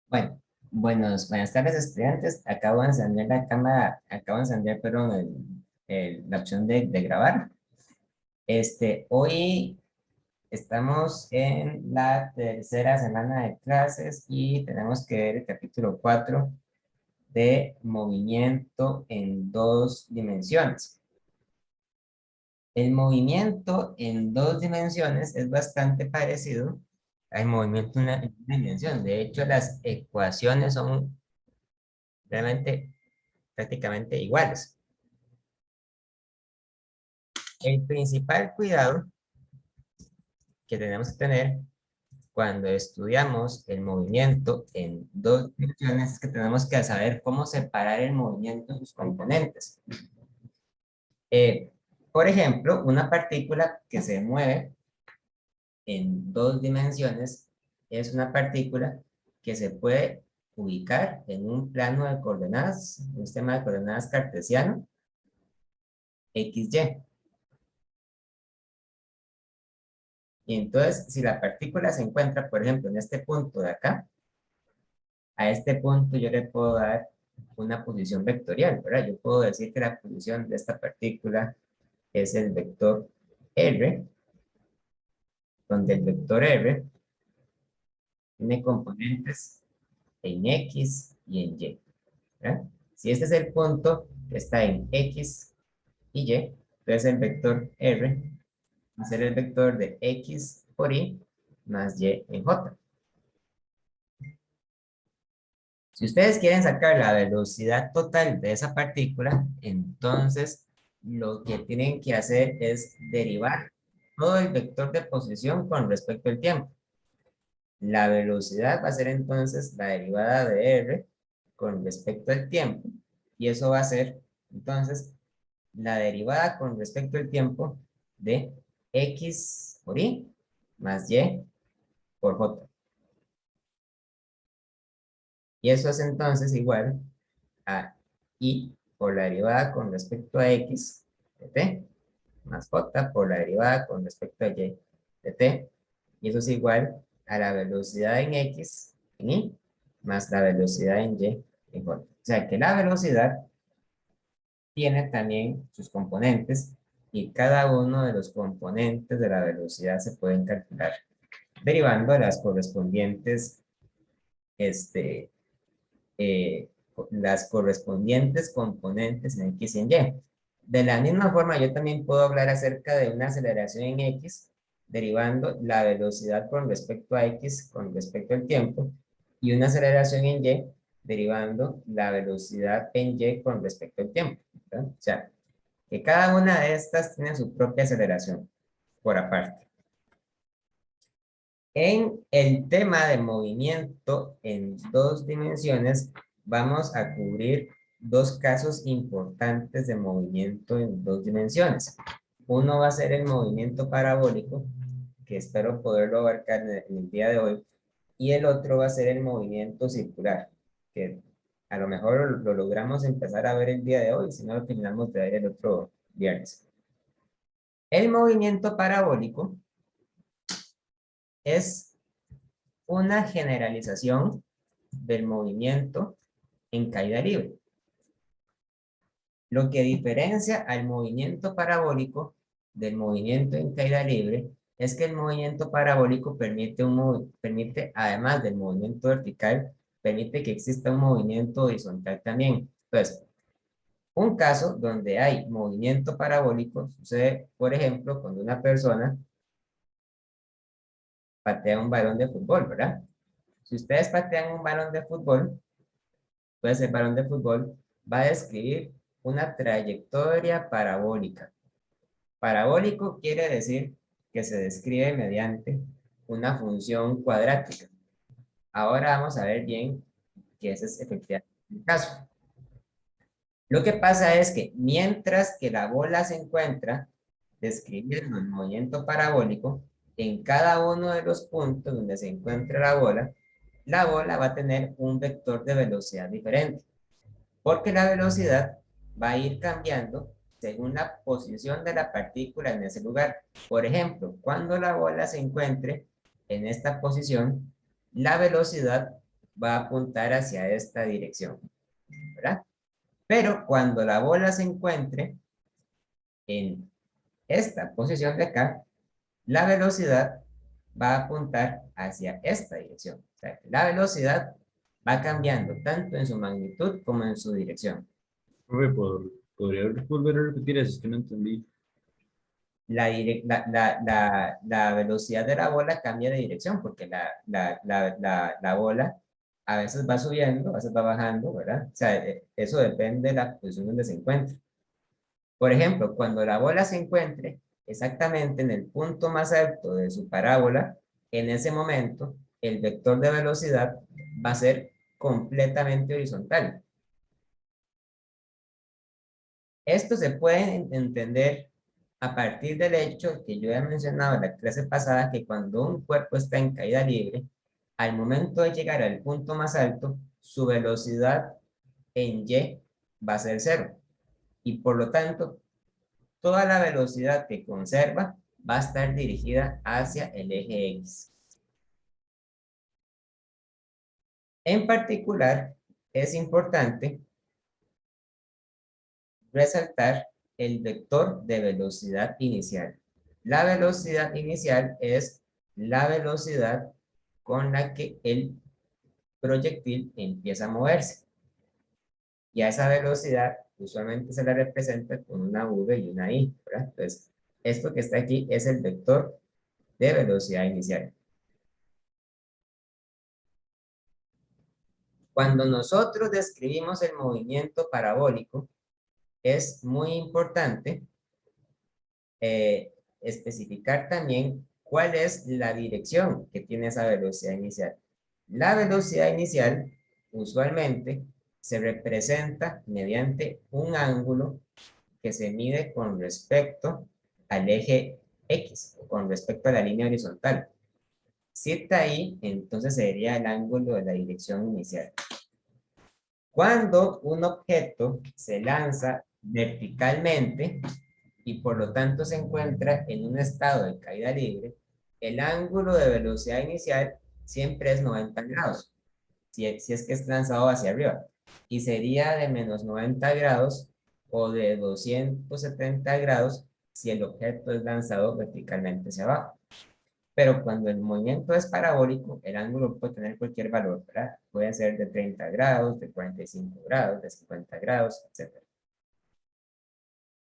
Bueno, buenas tardes, estudiantes. Acabo de encender la cámara, acabo de encender, perdón, la opción de grabar. Hoy estamos en la tercera semana de clases y tenemos que ver el capítulo 4 de movimiento en dos dimensiones. El movimiento en dos dimensiones es bastante parecido al movimiento en una dimensión. De hecho, las ecuaciones son realmente prácticamente iguales. El principal cuidado que tenemos que tener cuando estudiamos el movimiento en dos dimensiones es que tenemos que saber cómo separar el movimiento en sus componentes. Eh, por ejemplo, una partícula que se mueve en dos dimensiones es una partícula que se puede ubicar en un plano de coordenadas, un sistema de coordenadas cartesiano, XY. Y entonces, si la partícula se encuentra, por ejemplo, en este punto de acá, a este punto yo le puedo dar una posición vectorial, ¿verdad? Yo puedo decir que la posición de esta partícula es el vector R, donde el vector R tiene componentes en X y en Y, ¿verdad? Si este es el punto que está en X y Y, entonces el vector R va a ser el vector de X por Y más Y en J. Si ustedes quieren sacar la velocidad total de esa partícula, entonces lo que tienen que hacer es derivar todo el vector de posición con respecto al tiempo. La velocidad va a ser entonces la derivada de r con respecto al tiempo, y eso va a ser entonces la derivada con respecto al tiempo de x por y más y por j. Y eso es entonces igual a y por la derivada con respecto a x de t, más j por la derivada con respecto a y de t, y eso es igual a la velocidad en x en y más la velocidad en y en j. O sea que la velocidad tiene también sus componentes y cada uno de los componentes de la velocidad se pueden calcular derivando las correspondientes este, las correspondientes componentes en X y en Y. De la misma forma, yo también puedo hablar acerca de una aceleración en X, derivando la velocidad con respecto a X con respecto al tiempo, y una aceleración en Y, derivando la velocidad en Y con respecto al tiempo, ¿verdad? O sea, que cada una de estas tiene su propia aceleración por aparte. En el tema de movimiento en dos dimensiones, vamos a cubrir dos casos importantes de movimiento en dos dimensiones. Uno va a ser el movimiento parabólico, que espero poderlo abarcar en el día de hoy, y el otro va a ser el movimiento circular, que a lo mejor lo logramos empezar a ver el día de hoy, si no lo terminamos de ver el otro viernes. El movimiento parabólico es una generalización del movimiento en caída libre. Lo que diferencia al movimiento parabólico del movimiento en caída libre es que el movimiento parabólico permite, además del movimiento vertical, permite que exista un movimiento horizontal también. Entonces, un caso donde hay movimiento parabólico sucede, por ejemplo, cuando una persona patea un balón de fútbol, ¿verdad? Si ustedes patean un balón de fútbol, pues el balón de fútbol va a describir una trayectoria parabólica. Parabólico quiere decir que se describe mediante una función cuadrática. Ahora vamos a ver bien que ese es efectivamente el caso. Lo que pasa es que mientras que la bola se encuentra describiendo el movimiento parabólico, en cada uno de los puntos donde se encuentra la bola va a tener un vector de velocidad diferente, porque la velocidad va a ir cambiando según la posición de la partícula en ese lugar. Por ejemplo, cuando la bola se encuentre en esta posición, la velocidad va a apuntar hacia esta dirección, ¿verdad? Pero cuando la bola se encuentre en esta posición de acá, la velocidad va a apuntar hacia esta dirección. O sea, la velocidad va cambiando tanto en su magnitud como en su dirección. Profe, ¿podría volver a repetir eso? Es que no entendí. La velocidad de la bola cambia de dirección porque la bola a veces va subiendo, a veces va bajando, ¿verdad? O sea, eso depende de la posición donde se encuentre. Por ejemplo, cuando la bola se encuentre exactamente en el punto más alto de su parábola, en ese momento el vector de velocidad va a ser completamente horizontal. Esto se puede entender a partir del hecho que yo he mencionado en la clase pasada, que cuando un cuerpo está en caída libre, al momento de llegar al punto más alto, su velocidad en y va a ser cero. Y por lo tanto, toda la velocidad que conserva va a estar dirigida hacia el eje X. En particular, es importante resaltar el vector de velocidad inicial. La velocidad inicial es la velocidad con la que el proyectil empieza a moverse. Y a esa velocidad usualmente se la representa con una V y una I, ¿verdad? Entonces, esto que está aquí es el vector de velocidad inicial. Cuando nosotros describimos el movimiento parabólico, es muy importante especificar también cuál es la dirección que tiene esa velocidad inicial. La velocidad inicial usualmente se representa mediante un ángulo que se mide con respecto al eje X, o con respecto a la línea horizontal. Si está ahí, entonces sería el ángulo de la dirección inicial. Cuando un objeto se lanza verticalmente y por lo tanto se encuentra en un estado de caída libre, el ángulo de velocidad inicial siempre es 90 grados, si es que es lanzado hacia arriba, y sería de menos 90 grados o de 270 grados si el objeto es lanzado verticalmente hacia abajo. Pero cuando el movimiento es parabólico, el ángulo puede tener cualquier valor, ¿verdad? Puede ser de 30 grados, de 45 grados, de 50 grados, etc.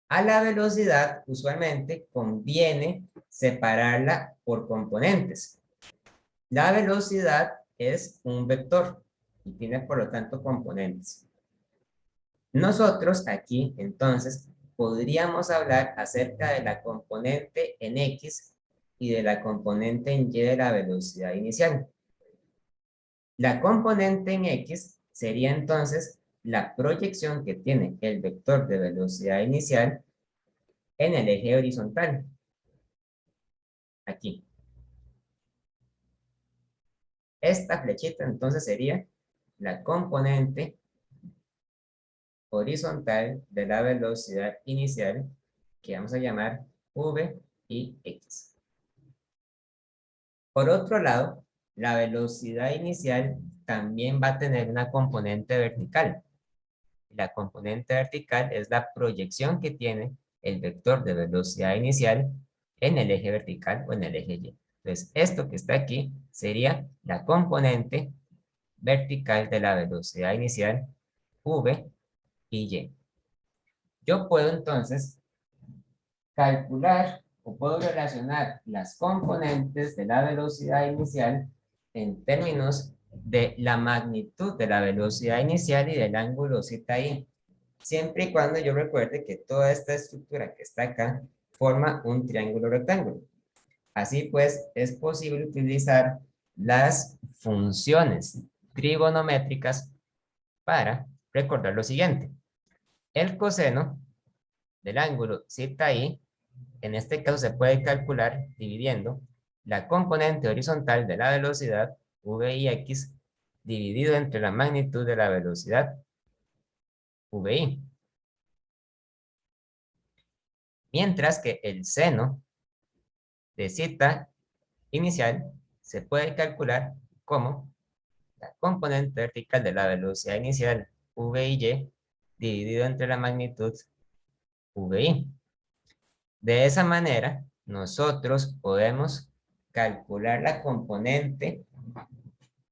A la velocidad, usualmente, conviene separarla por componentes. La velocidad es un vector y tiene, por lo tanto, componentes. Nosotros aquí, entonces, podríamos hablar acerca de la componente en X y de la componente en Y de la velocidad inicial. La componente en X sería entonces la proyección que tiene el vector de velocidad inicial en el eje horizontal. Aquí. Esta flechita entonces sería la componente horizontal de la velocidad inicial que vamos a llamar v y x. Por otro lado, la velocidad inicial también va a tener una componente vertical. La componente vertical es la proyección que tiene el vector de velocidad inicial en el eje vertical o en el eje Y. Entonces, esto que está aquí sería la componente vertical de la velocidad inicial v y y. Yo puedo entonces calcular o puedo relacionar las componentes de la velocidad inicial en términos de la magnitud de la velocidad inicial y del ángulo θi, siempre y cuando yo recuerde que toda esta estructura que está acá forma un triángulo rectángulo. Así pues, es posible utilizar las funciones trigonométricas para recordar lo siguiente. El coseno del ángulo θi, en este caso se puede calcular dividiendo la componente horizontal de la velocidad, v y x, dividido entre la magnitud de la velocidad, vi. Mientras que el seno de zeta inicial se puede calcular como la componente vertical de la velocidad inicial, v y y, dividido entre la magnitud, vi. De esa manera, nosotros podemos calcular la componente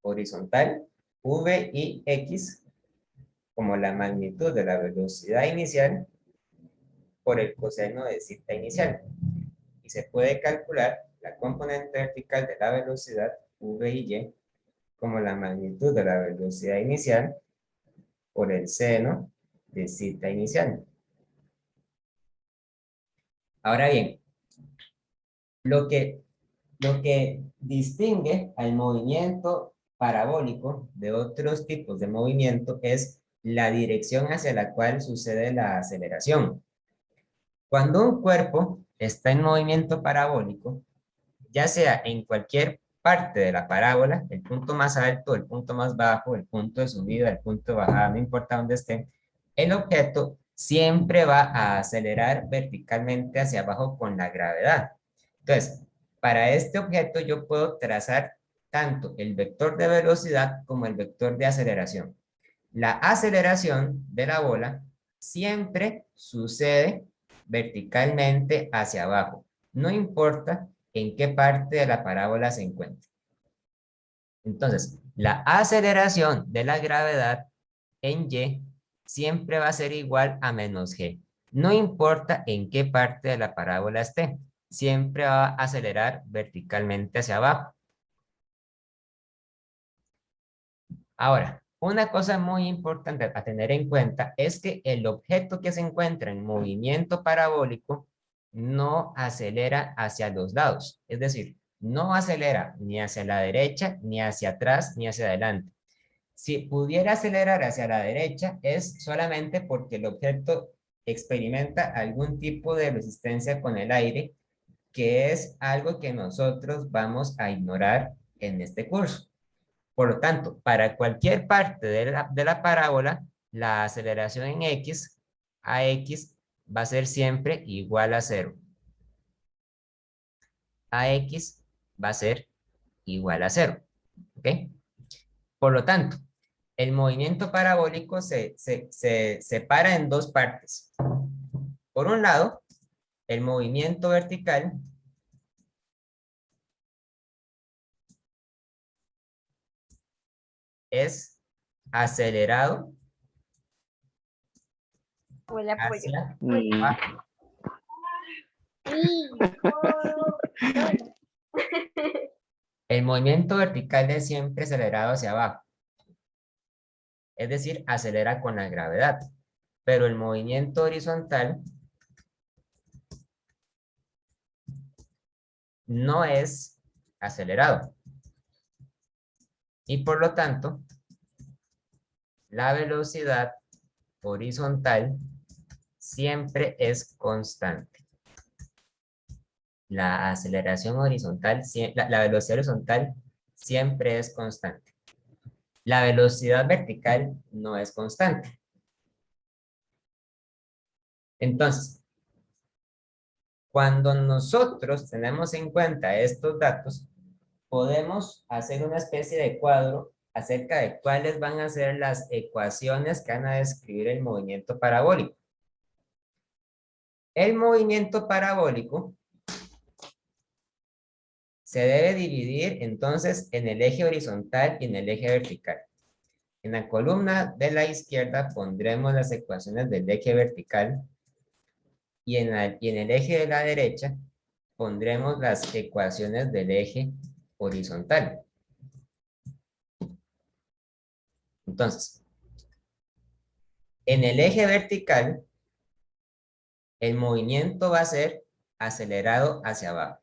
horizontal, v y x, como la magnitud de la velocidad inicial por el coseno de zeta inicial. Y se puede calcular la componente vertical de la velocidad v y y como la magnitud de la velocidad inicial por el seno de zeta inicial. Ahora bien, lo que distingue al movimiento parabólico de otros tipos de movimiento es la dirección hacia la cual sucede la aceleración. Cuando un cuerpo está en movimiento parabólico, ya sea en cualquier parte de la parábola, el punto más alto, el punto más bajo, el punto de subida, el punto de bajada, no importa dónde esté, el objeto siempre va a acelerar verticalmente hacia abajo con la gravedad. Entonces, para este objeto yo puedo trazar tanto el vector de velocidad como el vector de aceleración. La aceleración de la bola siempre sucede verticalmente hacia abajo. No importa en qué parte de la parábola se encuentre. Entonces, la aceleración de la gravedad en y siempre va a ser igual a menos g. No importa en qué parte de la parábola esté, siempre va a acelerar verticalmente hacia abajo. Ahora, una cosa muy importante a tener en cuenta es que el objeto que se encuentra en movimiento parabólico no acelera hacia los lados. Es decir, no acelera ni hacia la derecha, ni hacia atrás, ni hacia adelante. Si pudiera acelerar hacia la derecha es solamente porque el objeto experimenta algún tipo de resistencia con el aire, que es algo que nosotros vamos a ignorar en este curso. Por lo tanto, para cualquier parte de la parábola, la aceleración en x, a x, va a ser siempre igual a 0. A x va a ser igual a 0. ¿Ok? Por lo tanto, el movimiento parabólico se separa en dos partes. Por un lado, el movimiento vertical es acelerado hacia abajo. El movimiento vertical es siempre acelerado hacia abajo. Es decir, acelera con la gravedad. Pero el movimiento horizontal no es acelerado. Y por lo tanto, la velocidad horizontal siempre es constante. La aceleración horizontal, la velocidad horizontal siempre es constante. La velocidad vertical no es constante. Entonces, cuando nosotros tenemos en cuenta estos datos, podemos hacer una especie de cuadro acerca de cuáles van a ser las ecuaciones que van a describir el movimiento parabólico. El movimiento parabólico se debe dividir entonces en el eje horizontal y en el eje vertical. En la columna de la izquierda pondremos las ecuaciones del eje vertical y en el eje de la derecha pondremos las ecuaciones del eje horizontal. Entonces, en el eje vertical, el movimiento va a ser acelerado hacia abajo.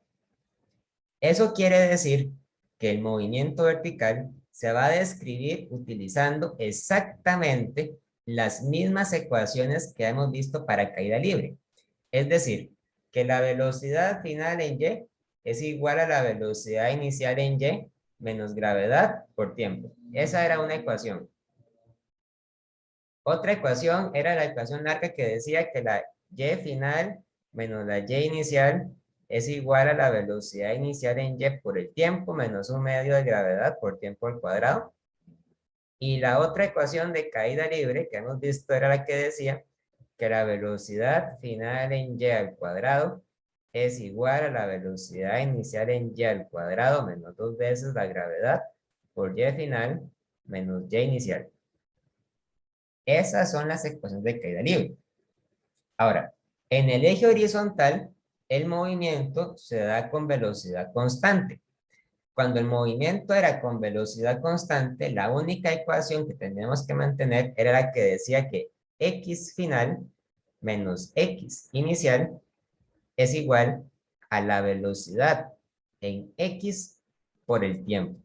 Eso quiere decir que el movimiento vertical se va a describir utilizando exactamente las mismas ecuaciones que hemos visto para caída libre. Es decir, que la velocidad final en y es igual a la velocidad inicial en y menos gravedad por tiempo. Esa era una ecuación. Otra ecuación era la ecuación larga que decía que la y final menos la y inicial es igual a la velocidad inicial en y por el tiempo menos un medio de gravedad por tiempo al cuadrado. Y la otra ecuación de caída libre que hemos visto era la que decía que la velocidad final en y al cuadrado es igual a la velocidad inicial en y al cuadrado menos 2 veces la gravedad por y final menos y inicial. Esas son las ecuaciones de caída libre. Ahora, en el eje horizontal, el movimiento se da con velocidad constante. Cuando el movimiento era con velocidad constante, la única ecuación que teníamos que mantener era la que decía que x final menos x inicial es igual a la velocidad en x por el tiempo.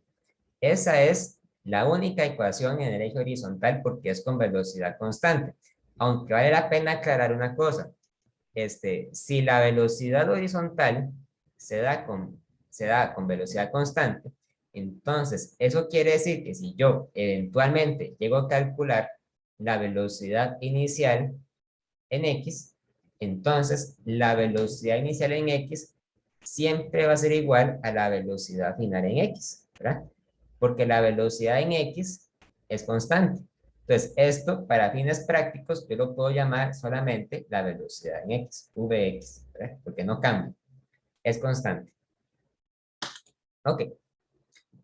Esa es la única ecuación en el eje horizontal porque es con velocidad constante. Aunque vale la pena aclarar una cosa. Si la velocidad horizontal se da con velocidad constante, entonces eso quiere decir que si yo eventualmente llego a calcular la velocidad inicial en x, entonces la velocidad inicial en x siempre va a ser igual a la velocidad final en x, ¿verdad? Porque la velocidad en x es constante. Entonces, esto para fines prácticos yo lo puedo llamar solamente la velocidad en x, vx, ¿verdad? Porque no cambia, es constante. Ok,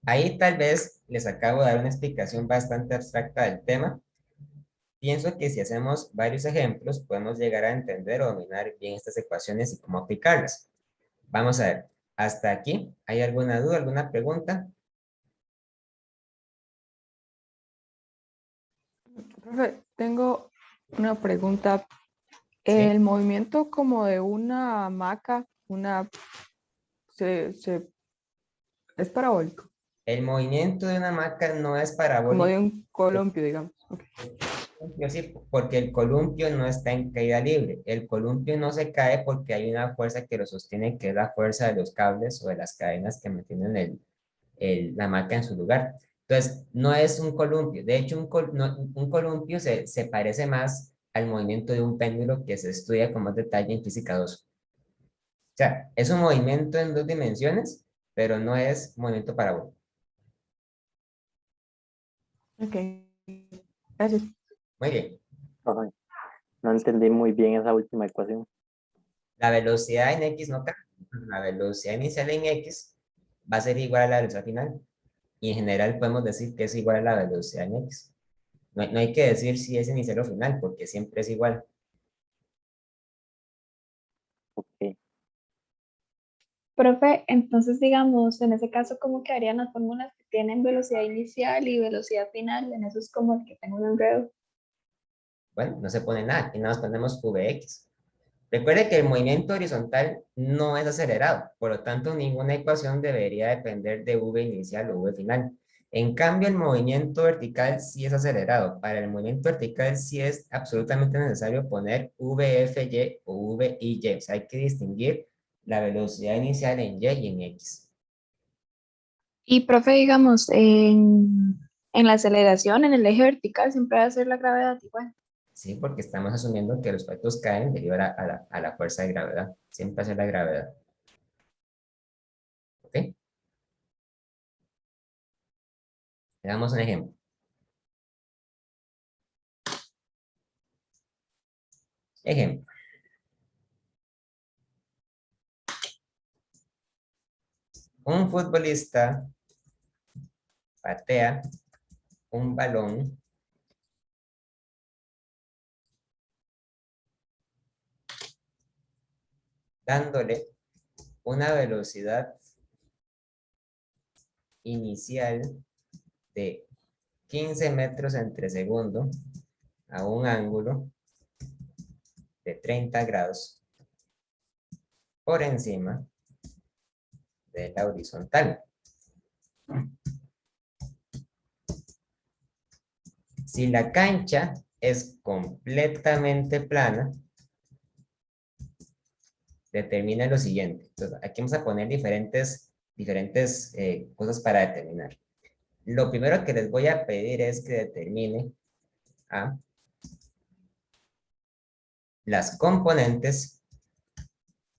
ahí tal vez les acabo de dar una explicación bastante abstracta del tema. Pienso que si hacemos varios ejemplos, podemos llegar a entender o dominar bien estas ecuaciones y cómo aplicarlas. Vamos a ver, hasta aquí, ¿hay alguna duda, alguna pregunta? Profe, tengo una pregunta. ¿Sí? El movimiento como de una hamaca, es parabólico, El movimiento de una hamaca no es como parabólico. de un columpio, digamos. Ok. Yo sí, porque el columpio no está en caída libre. El columpio no se cae porque hay una fuerza que lo sostiene, que es la fuerza de los cables o de las cadenas que mantienen la hamaca en su lugar. Entonces, no es un columpio. De hecho, un columpio se parece más al movimiento de un péndulo que se estudia con más detalle en física 2. O sea, es un movimiento en 2 dimensiones, pero no es movimiento parabólico. Ok. Gracias. Muy bien. Ay, no entendí muy bien esa última ecuación. La velocidad en X no cambia. La velocidad inicial en X va a ser igual a la velocidad final. Y en general podemos decir que es igual a la velocidad en X. No hay que decir si es inicial o final, porque siempre es igual. Ok. Profe, entonces digamos, en ese caso, ¿cómo quedarían las fórmulas que tienen velocidad inicial y velocidad final? En eso es como el que tengo un enredo. Bueno, no se pone nada. Aquí nada más ponemos Vx. Recuerde que el movimiento horizontal no es acelerado, por lo tanto ninguna ecuación debería depender de v inicial o v final. En cambio, el movimiento vertical sí es acelerado. Para el movimiento vertical sí es absolutamente necesario poner vfy o viy. O sea, hay que distinguir la velocidad inicial en y y en x. Y profe, digamos, en la aceleración, en el eje vertical, siempre va a ser la gravedad igual. Sí, porque estamos asumiendo que los objetos caen debido a la fuerza de gravedad. Siempre hace la gravedad. ¿Ok? Le damos un ejemplo. Ejemplo. Un futbolista patea un balón dándole una velocidad inicial de 15 metros entre segundo a un ángulo de 30 grados por encima de la horizontal. Si la cancha es completamente plana, determina lo siguiente. Entonces, aquí vamos a poner diferentes cosas para determinar. Lo primero que les voy a pedir es que determine las componentes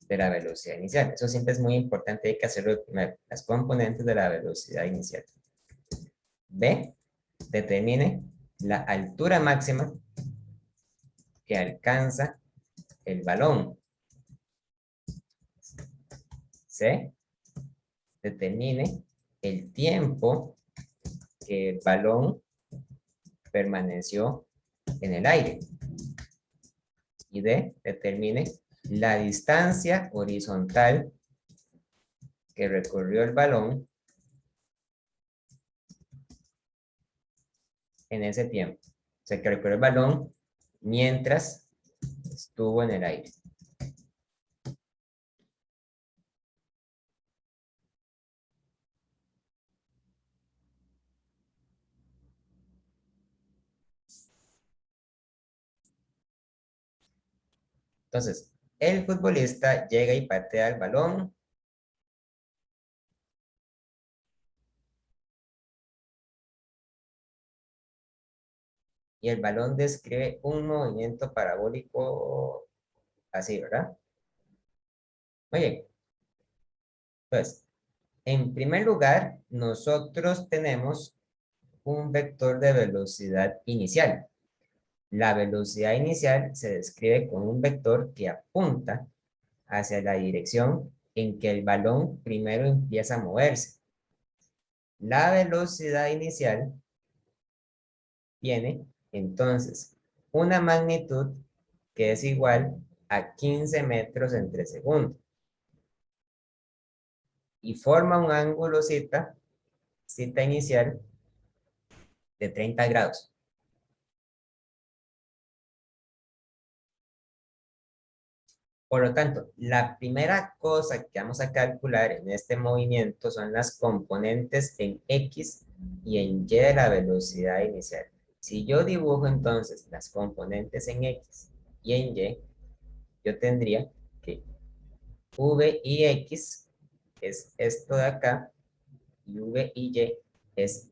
de la velocidad inicial. Eso siempre es muy importante, hay que hacerlo primero. Las componentes de la velocidad inicial. B, determine la altura máxima que alcanza el balón. C, determine el tiempo que el balón permaneció en el aire. Y D, determine la distancia horizontal que recorrió el balón en ese tiempo. O sea, que recorrió el balón mientras estuvo en el aire. Entonces, el futbolista llega y patea el balón. Y el balón describe un movimiento parabólico así, ¿verdad? Muy bien. Pues, en primer lugar, nosotros tenemos un vector de velocidad inicial. La velocidad inicial se describe con un vector que apunta hacia la dirección en que el balón primero empieza a moverse. La velocidad inicial tiene entonces una magnitud que es igual a 15 metros entre segundo. Y forma un ángulo zeta inicial de 30 grados. Por lo tanto, la primera cosa que vamos a calcular en este movimiento son las componentes en X y en Y de la velocidad inicial. Si yo dibujo entonces las componentes en X y en Y, yo tendría que V y X es esto de acá y V y Y es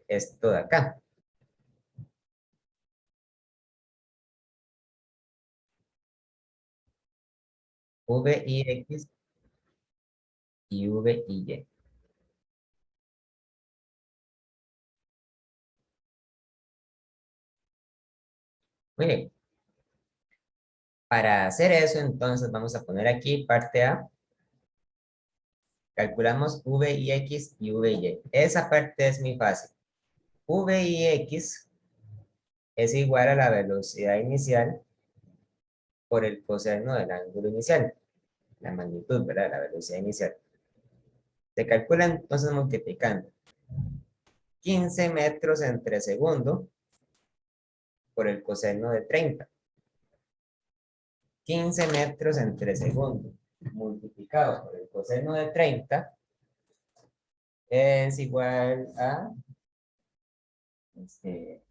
esto de acá. V y X y V y Y. Muy bien. Para hacer eso, entonces vamos a poner aquí parte A. Calculamos V y X y V y Y. Esa parte es muy fácil. V y X es igual a la velocidad inicial por el coseno del ángulo inicial. La magnitud, ¿verdad? La velocidad inicial. Se calcula entonces multiplicando 15 metros entre segundo por el coseno de 30. 15 metros entre segundo multiplicado por el coseno de 30 es igual a,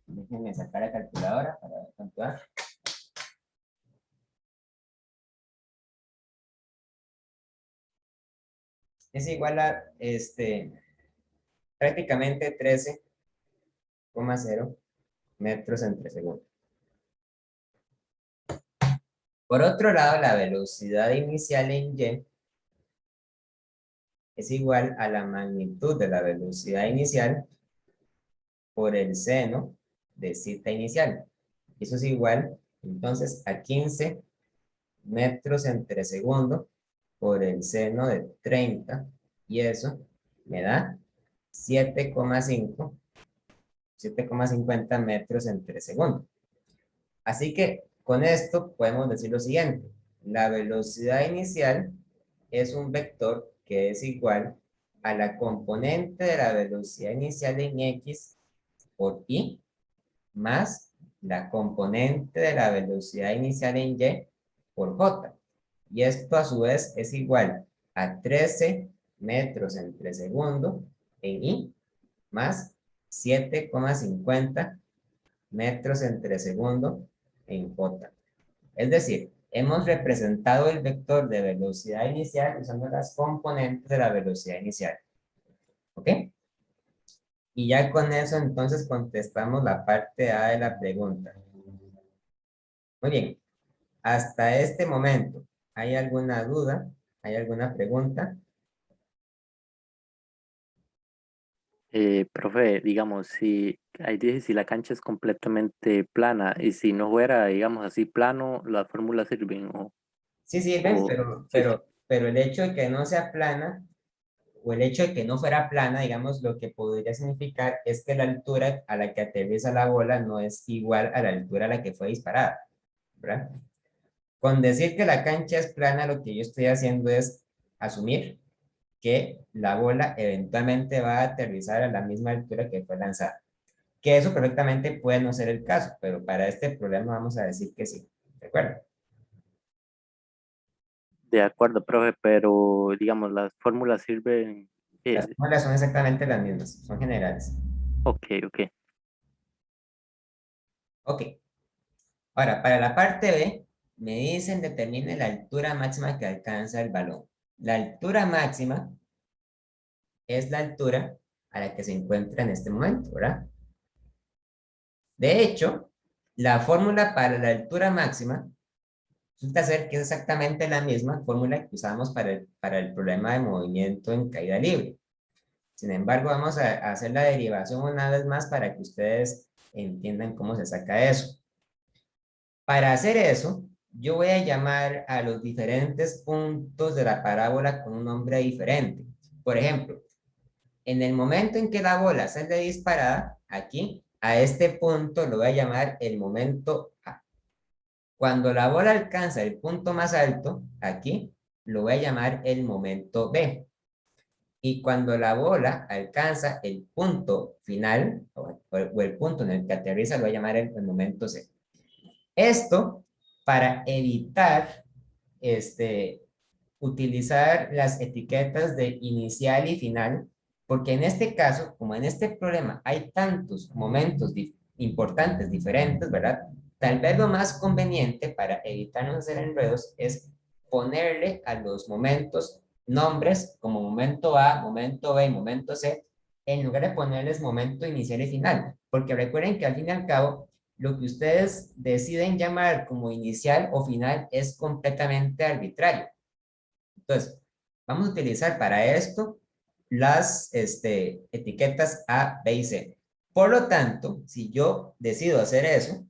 déjenme sacar la calculadora para ver cuánto da. Es igual a, prácticamente 13,0 metros entre segundo. Por otro lado, la velocidad inicial en Y es igual a la magnitud de la velocidad inicial por el seno de zeta inicial. Eso es igual, entonces, a 15 metros entre segundo por el seno de 30, y eso me da 7,50 metros entre segundo. Así que con esto podemos decir lo siguiente: la velocidad inicial es un vector que es igual a la componente de la velocidad inicial en X por Y más la componente de la velocidad inicial en Y por J. Y esto a su vez es igual a 13 metros entre segundo en Y más 7,50 metros entre segundo en J. Es decir, hemos representado el vector de velocidad inicial usando las componentes de la velocidad inicial. ¿Ok? Y ya con eso entonces contestamos la parte A de la pregunta. Muy bien. Hasta este momento, ¿hay alguna duda? ¿Hay alguna pregunta? Profe, digamos, si ahí dice si la cancha es completamente plana y si no fuera, digamos así, plano, las fórmulas sirven Sí sirven, o sí, pero el hecho de que no sea plana o el hecho de que no fuera plana, digamos, lo que podría significar es que la altura a la que aterriza la bola no es igual a la altura a la que fue disparada, ¿verdad? Con decir que la cancha es plana, lo que yo estoy haciendo es asumir que la bola eventualmente va a aterrizar a la misma altura que fue lanzada. Que eso perfectamente puede no ser el caso, pero para este problema vamos a decir que sí. ¿De acuerdo? de acuerdo, profe, pero digamos, las fórmulas sirven. Las fórmulas son exactamente las mismas, son generales. Ok, ok. Ok. Ahora, para la parte B, me dicen determine la altura máxima que alcanza el balón. La altura máxima es la altura a la que se encuentra en este momento, ¿verdad? De hecho, la fórmula para la altura máxima resulta ser que es exactamente la misma fórmula que usamos para el problema de movimiento en caída libre. Sin embargo, vamos a hacer la derivación una vez más para que ustedes entiendan cómo se saca eso. Para hacer eso, yo voy a llamar a los diferentes puntos de la parábola con un nombre diferente. Por ejemplo, en el momento en que la bola sale disparada, aquí, a este punto lo voy a llamar el momento A. Cuando la bola alcanza el punto más alto, aquí, lo voy a llamar el momento B. Y cuando la bola alcanza el punto final, o el punto en el que aterriza, lo voy a llamar el momento C. Esto para evitar utilizar las etiquetas de inicial y final, porque en este caso, como en este problema hay tantos momentos importantes, diferentes, ¿verdad? Tal vez lo más conveniente para evitarnos hacer enredos es ponerle a los momentos nombres como momento A, momento B y momento C, en lugar de ponerles momento inicial y final, porque recuerden que al fin y al cabo, lo que ustedes deciden llamar como inicial o final es completamente arbitrario. Entonces, vamos a utilizar para esto las etiquetas A, B y C. Por lo tanto, si yo decido hacer eso,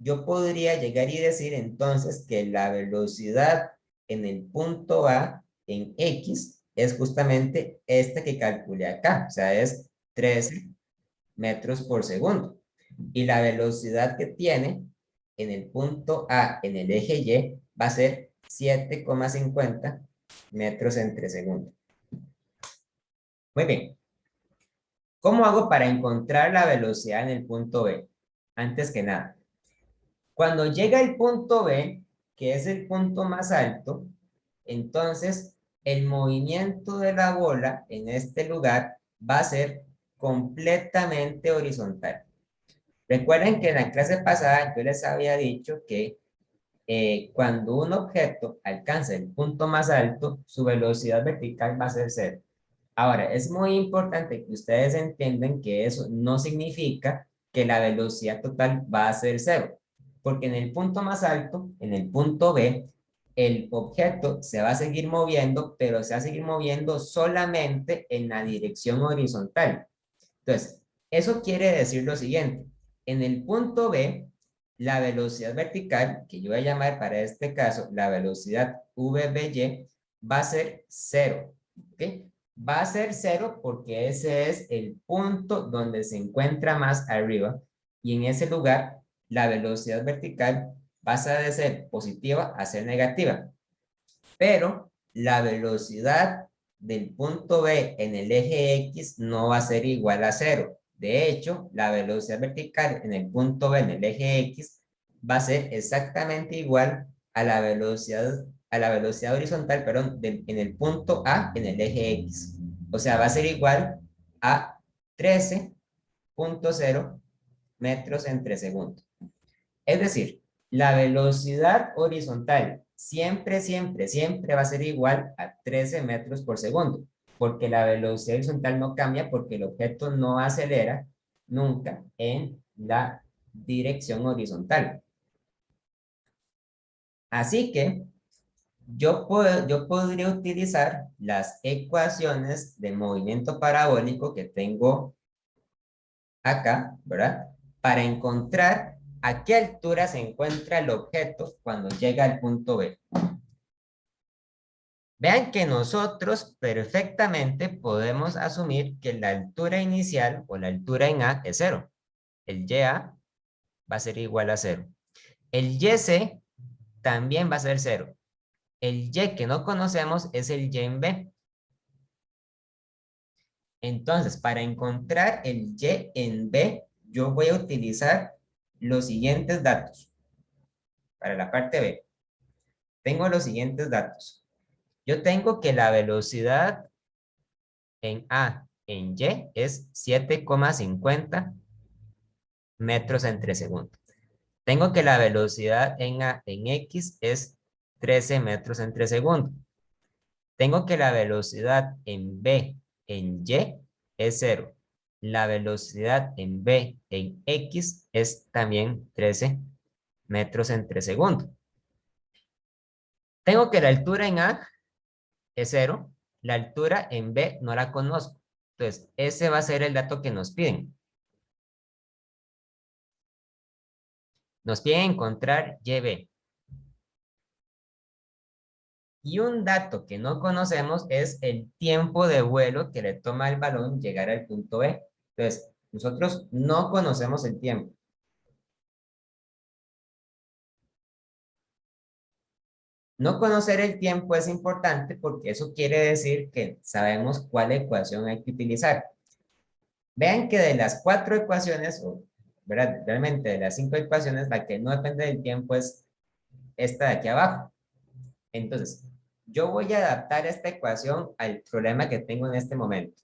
yo podría llegar y decir entonces que la velocidad en el punto A en X es justamente esta que calculé acá, o sea, es 13 metros por segundo. Y la velocidad que tiene en el punto A en el eje Y va a ser 7,50 metros entre segundo. Muy bien. ¿Cómo hago para encontrar la velocidad en el punto B? Antes que nada, cuando llega el punto B, que es el punto más alto, entonces el movimiento de la bola en este lugar va a ser completamente horizontal. Recuerden que en la clase pasada yo les había dicho que cuando un objeto alcanza el punto más alto, su velocidad vertical va a ser cero. Ahora, es muy importante que ustedes entiendan que eso no significa que la velocidad total va a ser cero, porque en el punto más alto, en el punto B, el objeto se va a seguir moviendo, pero se va a seguir moviendo solamente en la dirección horizontal. Entonces, eso quiere decir lo siguiente. En el punto B, la velocidad vertical, que yo voy a llamar para este caso la velocidad VBY, va a ser cero. ¿Ok? Va a ser cero porque ese es el punto donde se encuentra más arriba y en ese lugar la velocidad vertical pasa de ser positiva a ser negativa. Pero la velocidad del punto B en el eje X no va a ser igual a cero. De hecho, la velocidad vertical en el punto B en el eje X va a ser exactamente igual a la velocidad horizontal, perdón, en el punto A en el eje X. O sea, va a ser igual a 13,0 metros entre segundo. Es decir, la velocidad horizontal siempre, siempre, siempre va a ser igual a 13 metros por segundo, porque la velocidad horizontal no cambia porque el objeto no acelera nunca en la dirección horizontal. Así que yo podría utilizar las ecuaciones de movimiento parabólico que tengo acá, ¿verdad? Para encontrar a qué altura se encuentra el objeto cuando llega al punto B. Vean que nosotros perfectamente podemos asumir que la altura inicial o la altura en A es 0. El YA va a ser igual a 0. El YC también va a ser 0. El Y que no conocemos es el Y en B. Entonces, para encontrar el Y en B, yo voy a utilizar los siguientes datos. Para la parte B, tengo los siguientes datos. Yo tengo que la velocidad en A en Y es 7,50 metros entre segundo. Tengo que la velocidad en A en X es 13 metros entre segundo. Tengo que la velocidad en B en Y es 0. La velocidad en B en X es también 13 metros entre segundo. Tengo que la altura en A es 0. La altura en B no la conozco. Entonces, ese va a ser el dato que nos piden. Nos piden encontrar YB. Y un dato que no conocemos es el tiempo de vuelo que le toma al balón llegar al punto B. Entonces, nosotros no conocemos el tiempo. No conocer el tiempo es importante porque eso quiere decir que sabemos cuál ecuación hay que utilizar. Vean que de las 4 ecuaciones, o ¿verdad? Realmente de las 5 ecuaciones, la que no depende del tiempo es esta de aquí abajo. Entonces, yo voy a adaptar esta ecuación al problema que tengo en este momento.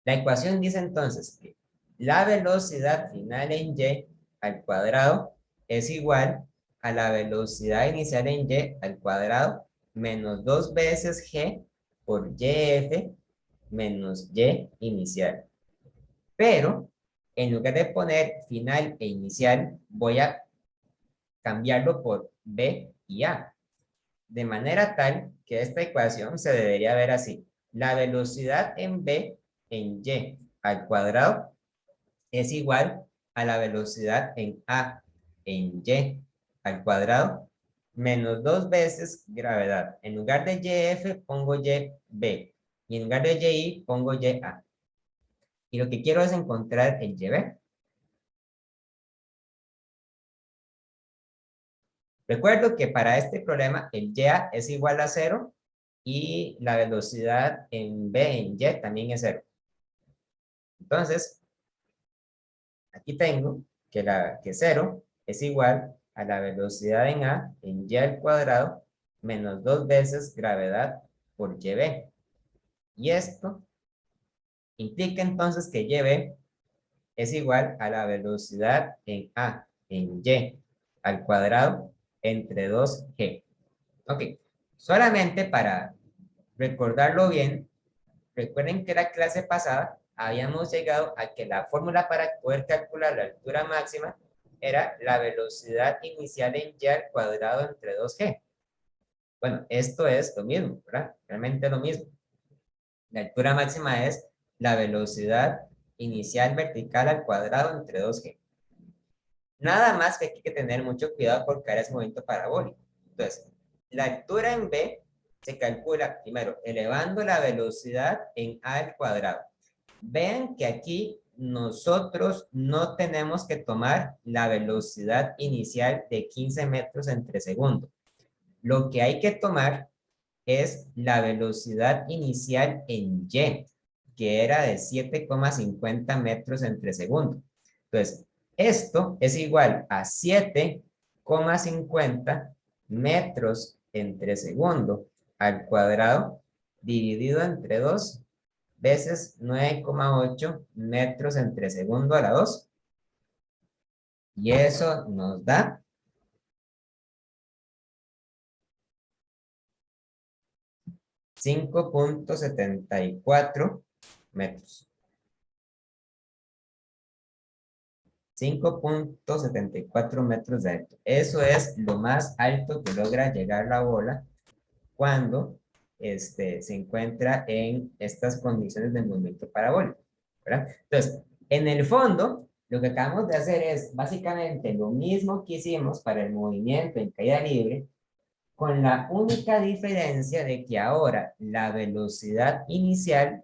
La ecuación dice entonces que la velocidad final en Y al cuadrado es igual a la velocidad inicial en Y al cuadrado menos 2 veces G por YF menos Y inicial. Pero en lugar de poner final e inicial, voy a cambiarlo por B y A. De manera tal que esta ecuación se debería ver así. La velocidad en B en Y al cuadrado es igual a la velocidad en A en Y al cuadrado menos 2 veces gravedad. En lugar de YF pongo YB y en lugar de YI pongo YA. Y lo que quiero es encontrar el YB. Recuerdo que para este problema el YA es igual a 0 y la velocidad en B en Y también es 0. Entonces, aquí tengo que 0 es igual a la velocidad en A en Y al cuadrado menos 2 veces gravedad por YB. Y esto implica entonces que YB es igual a la velocidad en A en Y al cuadrado entre 2G. Ok, solamente para recordarlo bien, recuerden que la clase pasada habíamos llegado a que la fórmula para poder calcular la altura máxima era la velocidad inicial en Y al cuadrado entre 2G. Bueno, esto es lo mismo, ¿verdad? Realmente lo mismo. La altura máxima es la velocidad inicial vertical al cuadrado entre 2G. Nada más que hay que tener mucho cuidado porque ahora es movimiento parabólico. Entonces, la altura en B se calcula primero elevando la velocidad en A al cuadrado. Vean que aquí nosotros no tenemos que tomar la velocidad inicial de 15 metros entre segundo. Lo que hay que tomar es la velocidad inicial en Y, que era de 7,50 metros entre segundo. Entonces, esto es igual a 7,50 metros entre segundo al cuadrado dividido entre 2 veces 9,8 metros entre segundo a la 2. Y eso nos da 5,74 metros. 5,74 metros de alto. Eso es lo más alto que logra llegar la bola cuando se encuentra en estas condiciones de movimiento parabólico, ¿verdad? Entonces, En el fondo, lo que acabamos de hacer es básicamente lo mismo que hicimos para el movimiento en caída libre, con la única diferencia de que ahora la velocidad inicial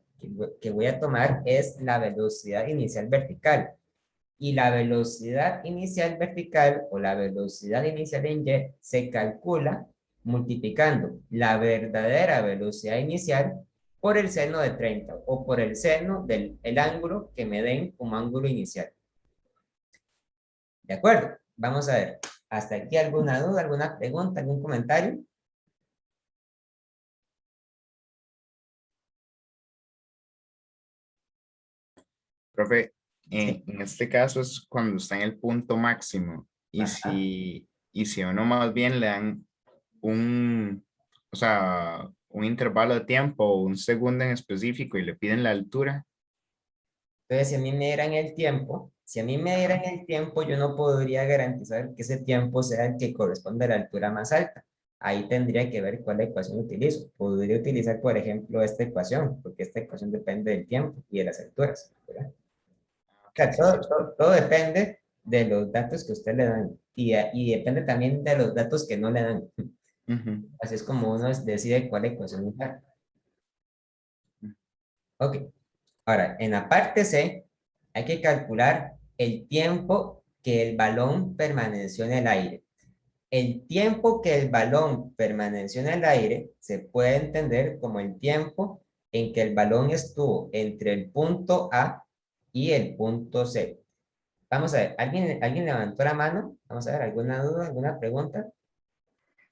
que voy a tomar es la velocidad inicial vertical. Y la velocidad inicial vertical o la velocidad inicial en Y se calcula multiplicando la verdadera velocidad inicial por el seno de 30 o por el seno del el ángulo que me den como ángulo inicial. ¿De acuerdo? Vamos a ver. ¿Hasta aquí alguna duda, alguna pregunta, algún comentario? Profe, Sí. en este caso es cuando está en el punto máximo y Ajá. y si a uno más bien le dan un, o sea, un intervalo de tiempo o un segundo en específico y le piden la altura. Entonces, si a mí me dieran el tiempo, si a mí me dieran el tiempo, yo no podría garantizar que ese tiempo sea el que corresponde a la altura más alta. Ahí tendría que ver cuál ecuación utilizo. Podría utilizar, por ejemplo, esta ecuación, porque esta ecuación depende del tiempo y de las alturas, ¿verdad? O Ok, sea, sí, sí. todo depende de los datos que usted le dan y depende también de los datos que no le dan. Ujú. Así es como uno decide cuál ecuación usar. Ok. Ahora, en la parte C, hay que calcular el tiempo que el balón permaneció en el aire. El tiempo que el balón permaneció en el aire se puede entender como el tiempo en que el balón estuvo entre el punto A y el punto C. Vamos a ver, ¿alguien levantó la mano? Vamos a ver, ¿alguna duda, alguna pregunta?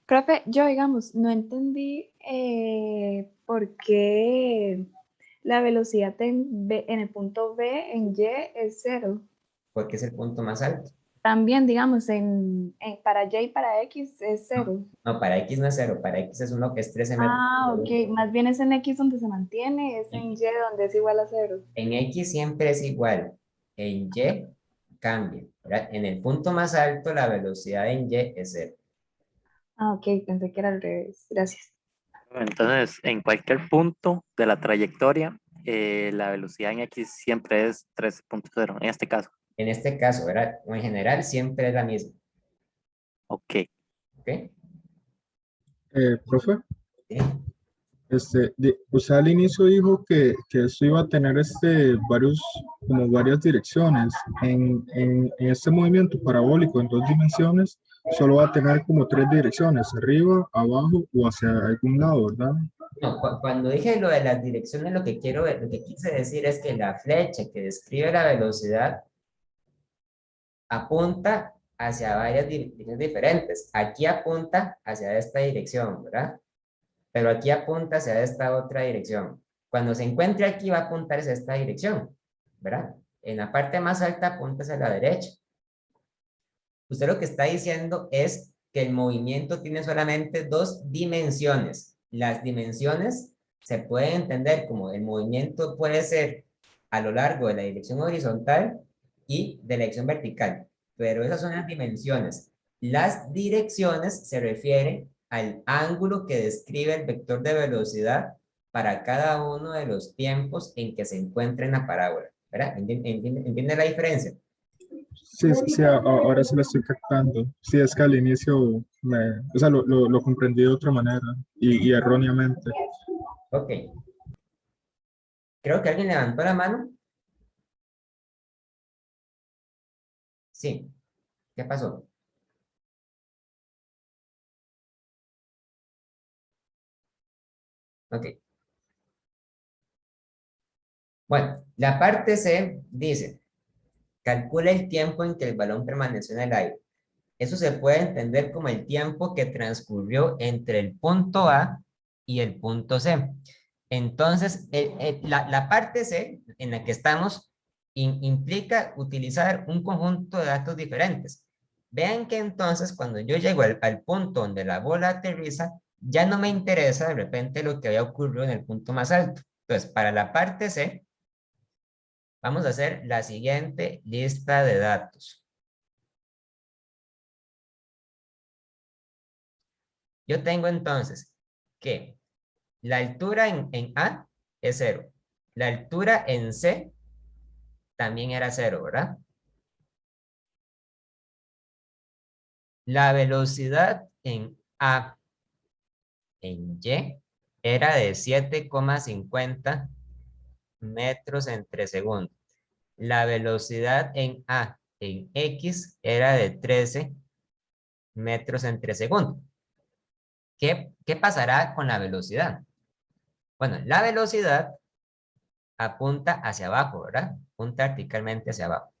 Profe, yo, digamos, no entendí por qué la velocidad en el punto B en Y es cero. Porque es el punto más alto. También, digamos, para Y y para X es No, cero. no, para X no es cero, para X es uno que es 13 metros. Ah, ok. Más bien es en X donde se mantiene, es en Y donde es igual a cero. En X siempre es igual, en Y cambia, ¿verdad? En el punto más alto la velocidad en Y es cero. Ah, ok, pensé que era al revés. Gracias. Entonces, en cualquier punto de la trayectoria, la velocidad en X siempre es 3.0, en este caso. En este caso, ¿verdad? O en general siempre es la misma, Ok. ¿ok? Profe, ¿Sí? usted al inicio dijo que esto iba a tener como varias direcciones. En este movimiento parabólico en dos dimensiones, solo va a tener como tres direcciones, arriba, abajo o hacia algún lado, ¿verdad? No, cuando dije lo de las direcciones, lo que quise decir es que la flecha que describe la velocidad apunta hacia varias direcciones diferentes. Aquí apunta hacia esta dirección, ¿verdad? Pero aquí apunta hacia esta otra dirección. Cuando se encuentre aquí va a apuntar hacia esta dirección, ¿verdad? En la parte más alta apunta hacia la derecha. Usted lo que está diciendo es que el movimiento tiene solamente dos dimensiones. Las dimensiones se pueden entender como el movimiento puede ser a lo largo de la dirección horizontal y de la dirección vertical, pero esas son las dimensiones. Las direcciones se refieren al ángulo que describe el vector de velocidad para cada uno de los tiempos en que se encuentra en la parábola, ¿verdad? ¿Entiende la diferencia? Sí, sí, sí, ahora sí lo estoy captando. Sí, es que al inicio o sea, lo comprendí de otra manera y erróneamente. Ok. Creo que alguien levantó la mano. Sí. ¿Qué pasó? Ok. Bueno, la parte C dice, calcula el tiempo en que el balón permaneció en el aire. Eso se puede entender como el tiempo que transcurrió entre el punto A y el punto C. Entonces, la parte C en la que estamos implica utilizar un conjunto de datos diferentes. Vean que entonces cuando yo llego al punto donde la bola aterriza, ya no me interesa de repente lo que había ocurrido en el punto más alto. Entonces, para la parte C, vamos a hacer la siguiente lista de datos. Yo tengo entonces que la altura en A es 0. La altura en C también era 0, ¿verdad? La velocidad en A en Y era de 7,50 metros entre segundos. La velocidad en A en X era de 13 metros entre segundo. ¿Qué pasará con la velocidad? Bueno, la velocidad apunta hacia abajo, ¿verdad? Apunta verticalmente hacia abajo.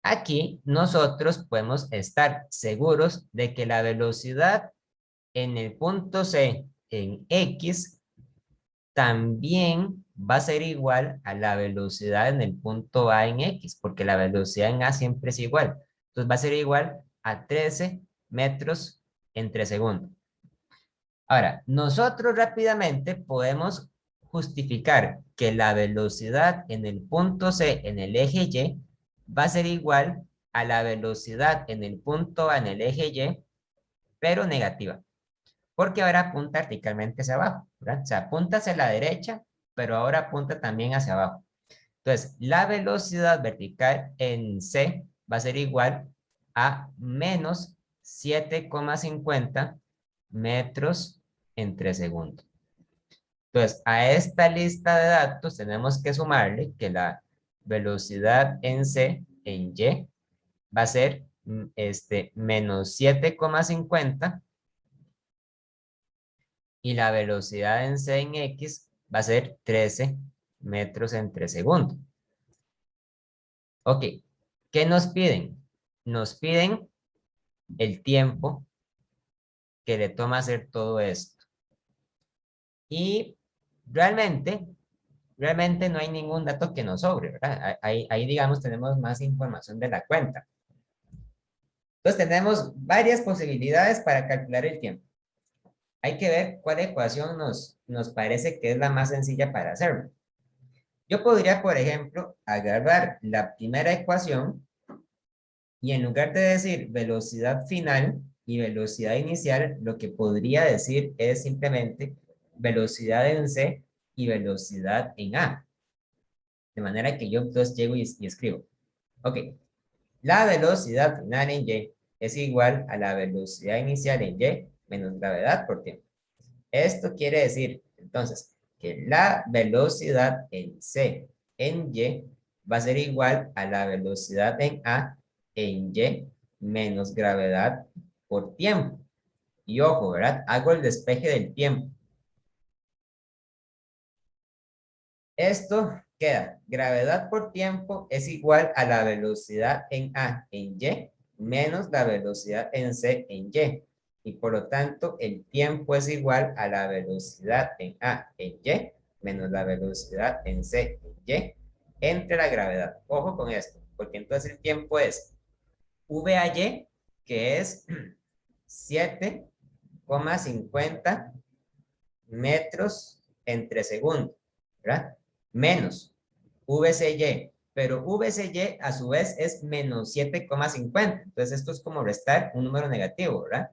Aquí nosotros podemos estar seguros de que la velocidad en el punto C en X también va a ser igual a la velocidad en el punto A en X, porque la velocidad en A siempre es igual. Entonces va a ser igual a 13 metros entre segundo. Ahora, nosotros rápidamente podemos justificar que la velocidad en el punto C en el eje Y va a ser igual a la velocidad en el punto A en el eje Y, pero negativa. Porque ahora apunta verticalmente hacia abajo, ¿verdad? O sea, apunta hacia la derecha, pero ahora apunta también hacia abajo. Entonces, la velocidad vertical en C va a ser igual a menos 7,50 metros entre segundo. Entonces, a esta lista de datos tenemos que sumarle que la velocidad en C en Y va a ser menos 7,50 y la velocidad en C en X va a ser 13 metros entre segundo. Ok, ¿qué nos piden? Nos piden el tiempo que le toma hacer todo esto. Y realmente no hay ningún dato que nos sobre, ¿verdad? Ahí digamos, tenemos más información de la cuenta. Entonces, tenemos varias posibilidades para calcular el tiempo. Hay que ver cuál ecuación nos parece que es la más sencilla para hacerlo. Yo podría, por ejemplo, agarrar la primera ecuación y en lugar de decir velocidad final y velocidad inicial, lo que podría decir es simplemente velocidad en C y velocidad en A. De manera que yo entonces llego y escribo. Ok, la velocidad final en Y es igual a la velocidad inicial en Y menos gravedad por tiempo. Esto quiere decir, entonces, que la velocidad en C en Y va a ser igual a la velocidad en A en Y menos gravedad por tiempo. Y ojo, ¿verdad? Hago el despeje del tiempo. Esto queda, gravedad por tiempo es igual a la velocidad en A en Y menos la velocidad en C en Y. Y por lo tanto, el tiempo es igual a la velocidad en A en Y menos la velocidad en C en Y entre la gravedad. Ojo con esto, porque entonces el tiempo es V a Y, que es 7,50 metros entre segundo, ¿verdad? Menos VCY, pero VCY a su vez es menos 7,50. Entonces esto es como restar un número negativo, ¿verdad?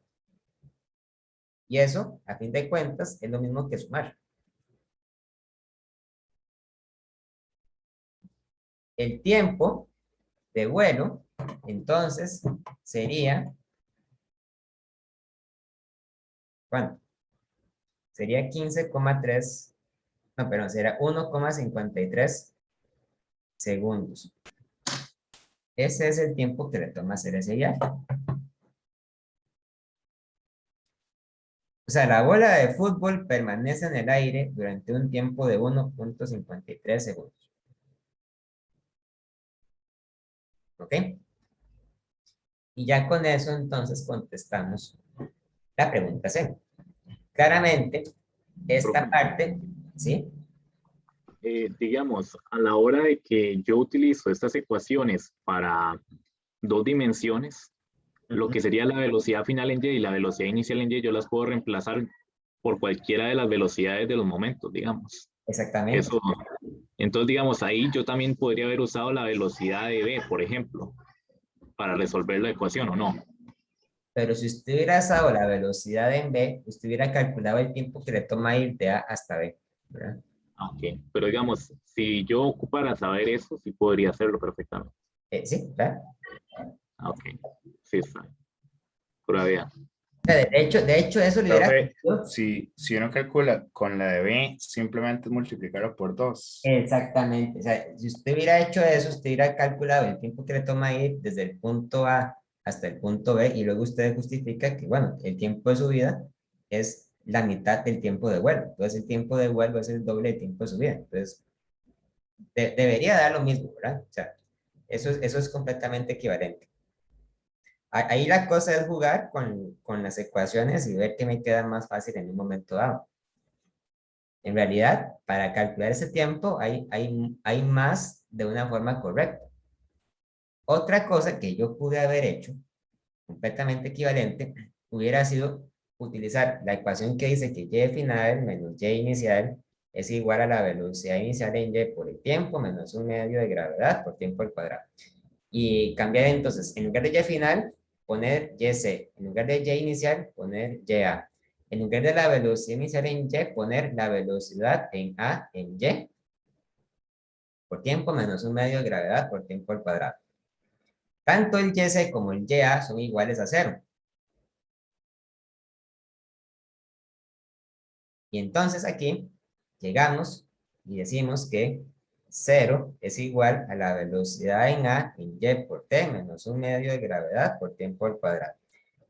Y eso, a fin de cuentas, es lo mismo que sumar. El tiempo de vuelo, entonces, sería... ¿cuánto? Sería 15,3... no, perdón, será 1,53 segundos. Ese es el tiempo que le toma hacer ese viaje. O sea, la bola de fútbol permanece en el aire durante un tiempo de 1,53 segundos. ¿Ok? Y ya con eso entonces contestamos la pregunta C. Claramente, esta parte, ¿sí? Digamos, a la hora de que yo utilizo estas ecuaciones para dos dimensiones, lo que sería la velocidad final en Y y la velocidad inicial en Y, yo las puedo reemplazar por cualquiera de las velocidades de los momentos, digamos. Exactamente. Eso, entonces, digamos, ahí yo también podría haber usado la velocidad de B, por ejemplo, para resolver la ecuación, ¿o no? Pero si usted hubiera usado la velocidad en B, usted hubiera calculado el tiempo que le toma ir de A hasta B. ¿verdad? Ok, pero digamos, si yo ocupara saber eso, sí podría hacerlo perfectamente. Sí, claro. Ok, sí está. Pura vida. De hecho, eso le hubiera... Profe, si uno calcula con la de B, simplemente es multiplicarlo por 2. Exactamente. O sea, si usted hubiera hecho eso, usted hubiera calculado el tiempo que le toma ir desde el punto A hasta el punto B y luego usted justifica que, bueno, el tiempo de subida es la mitad del tiempo de vuelo. Entonces, el tiempo de vuelo es el doble del tiempo de subida. Entonces, debería dar lo mismo, ¿verdad? O sea, eso es completamente equivalente. Ahí la cosa es jugar con las ecuaciones y ver qué me queda más fácil en un momento dado. En realidad, para calcular ese tiempo hay más de una forma correcta. Otra cosa que yo pude haber hecho, completamente equivalente, hubiera sido utilizar la ecuación que dice que y final menos y inicial es igual a la velocidad inicial en y por el tiempo menos un medio de gravedad por tiempo al cuadrado. Y cambiar entonces, en lugar de y final, poner yc. En lugar de y inicial, poner ya. En lugar de la velocidad inicial en y, poner la velocidad en a en y por tiempo menos un medio de gravedad por tiempo al cuadrado. Tanto el yc como el ya son iguales a 0. Y entonces aquí llegamos y decimos que 0 es igual a la velocidad en a en y por t menos un medio de gravedad por tiempo al cuadrado.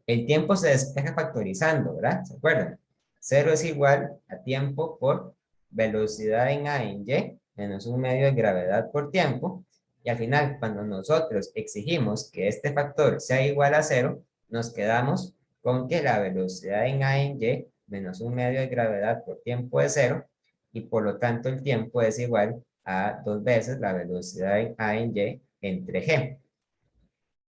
El tiempo se despeja factorizando, ¿verdad? ¿Se acuerdan? 0 es igual a tiempo por velocidad en a en y menos un medio de gravedad por tiempo. Y al final, cuando nosotros exigimos que este factor sea igual a 0, nos quedamos con que la velocidad en a en y menos un medio de gravedad por tiempo es 0. Y por lo tanto, el tiempo es igual a 2 veces la velocidad en a en y entre g.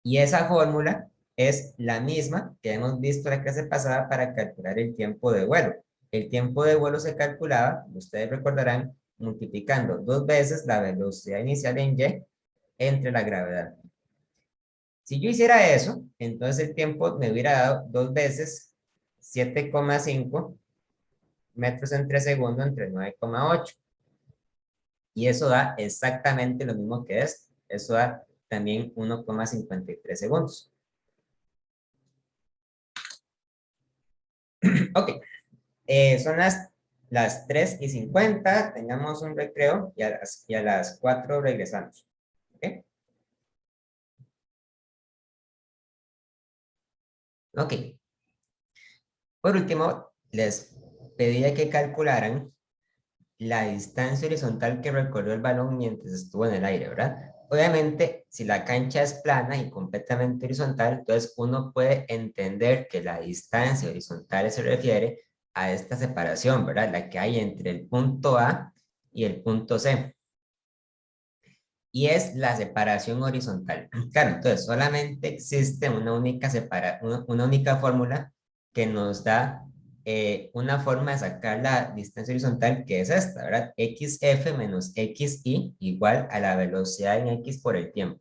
Y esa fórmula es la misma que hemos visto la clase pasada para calcular el tiempo de vuelo. El tiempo de vuelo se calculaba, ustedes recordarán, multiplicando 2 veces la velocidad inicial en y entre la gravedad. Si yo hiciera eso, entonces el tiempo me hubiera dado 2 veces 7,5 metros entre segundo entre 9,8. Y eso da exactamente lo mismo que esto. Eso da también 1,53 segundos. Ok, son las 3:50, tengamos un recreo y a las 4 regresamos. ¿Ok? Ok. Por último, les pedía que calcularan la distancia horizontal que recorrió el balón mientras estuvo en el aire, ¿verdad? Obviamente, si la cancha es plana y completamente horizontal, entonces uno puede entender que la distancia horizontal se refiere a esta separación, ¿verdad? La que hay entre el punto A y el punto C. Y es la separación horizontal. Claro, entonces solamente existe una única fórmula que nos da una forma de sacar la distancia horizontal, que es esta, ¿verdad? XF menos XY igual a la velocidad en X por el tiempo.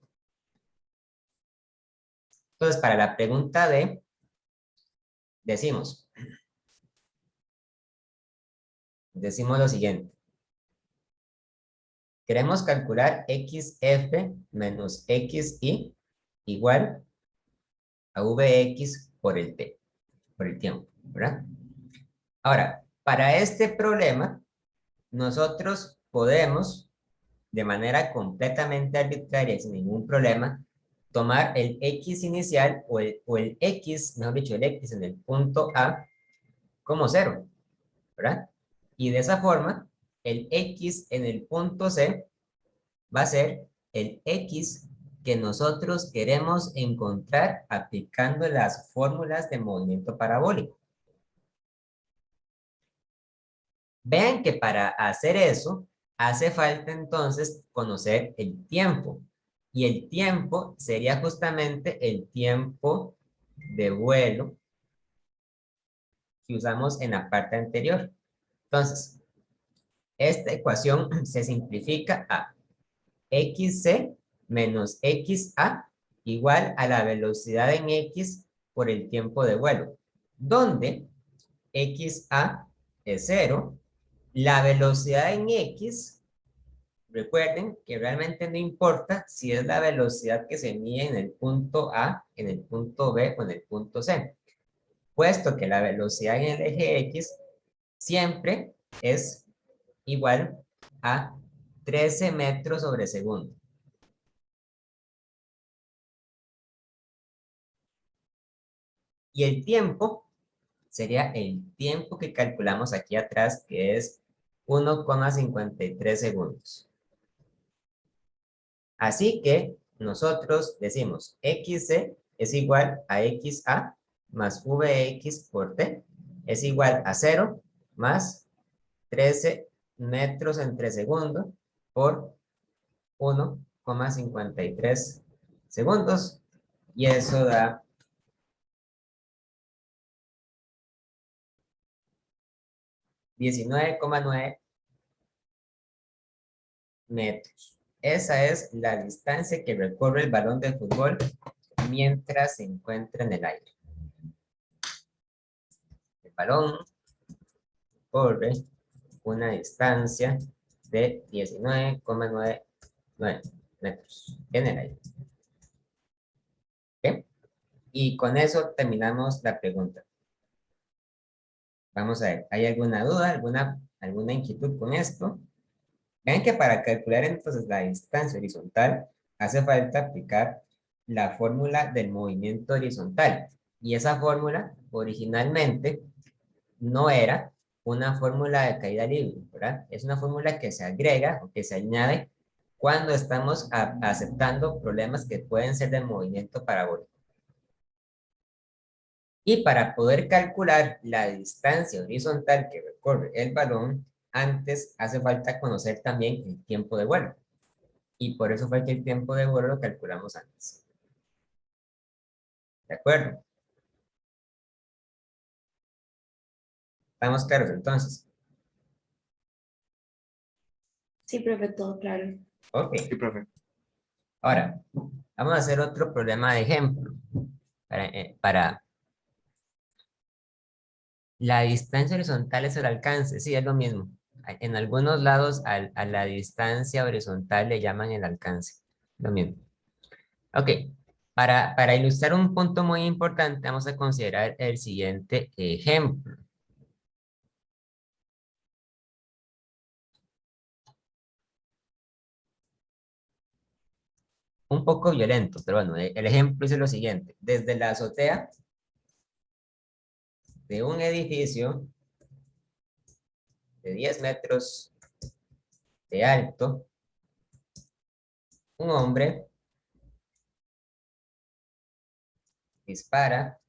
Entonces, para la pregunta D, decimos lo siguiente. Queremos calcular XF menos XY igual a VX por el T, por el tiempo, ¿verdad? Ahora, para este problema, nosotros podemos, de manera completamente arbitraria, sin ningún problema, tomar el X inicial o el X, mejor dicho, el X en el punto A como 0, ¿verdad? Y de esa forma, el X en el punto C va a ser el X que nosotros queremos encontrar aplicando las fórmulas de movimiento parabólico. Vean que para hacer eso, hace falta entonces conocer el tiempo. Y el tiempo sería justamente el tiempo de vuelo que usamos en la parte anterior. Entonces, esta ecuación se simplifica a xc menos xa igual a la velocidad en x por el tiempo de vuelo, donde xa es 0 La velocidad en X, recuerden que realmente no importa si es la velocidad que se mide en el punto A, en el punto B o en el punto C, puesto que la velocidad en el eje X siempre es igual a 13 metros sobre segundo. Y el tiempo sería el tiempo que calculamos aquí atrás, que es 1,53 segundos. Así que nosotros decimos xc es igual a xa más vx por t es igual a 0 más 13 metros entre segundo por 1,53 segundos. Y eso da 19,9 metros. Esa es la distancia que recorre el balón de fútbol mientras se encuentra en el aire. El balón corre una distancia de 19,9 metros en el aire. ¿Okay? Y con eso terminamos la pregunta. Vamos a ver, ¿hay alguna duda, alguna inquietud con esto? Vean que para calcular entonces la distancia horizontal hace falta aplicar la fórmula del movimiento horizontal. Y esa fórmula originalmente no era una fórmula de caída libre, ¿verdad? Es una fórmula que se agrega o que se añade cuando estamos aceptando problemas que pueden ser de movimiento parabólico. Y para poder calcular la distancia horizontal que recorre el balón, antes hace falta conocer también el tiempo de vuelo. Y por eso fue que el tiempo de vuelo lo calculamos antes. ¿De acuerdo? ¿Estamos claros entonces? Sí, profe, todo claro. Ok. Sí, profe. Ahora, vamos a hacer otro problema de ejemplo. Para la distancia horizontal es el alcance. Sí, es lo mismo. En algunos lados a la distancia horizontal le llaman el alcance. Lo mismo. Ok. Para ilustrar un punto muy importante, vamos a considerar el siguiente ejemplo. Un poco violento, pero bueno, el ejemplo es lo siguiente. Desde la azotea de un edificio de 10 metros de alto, un hombre dispara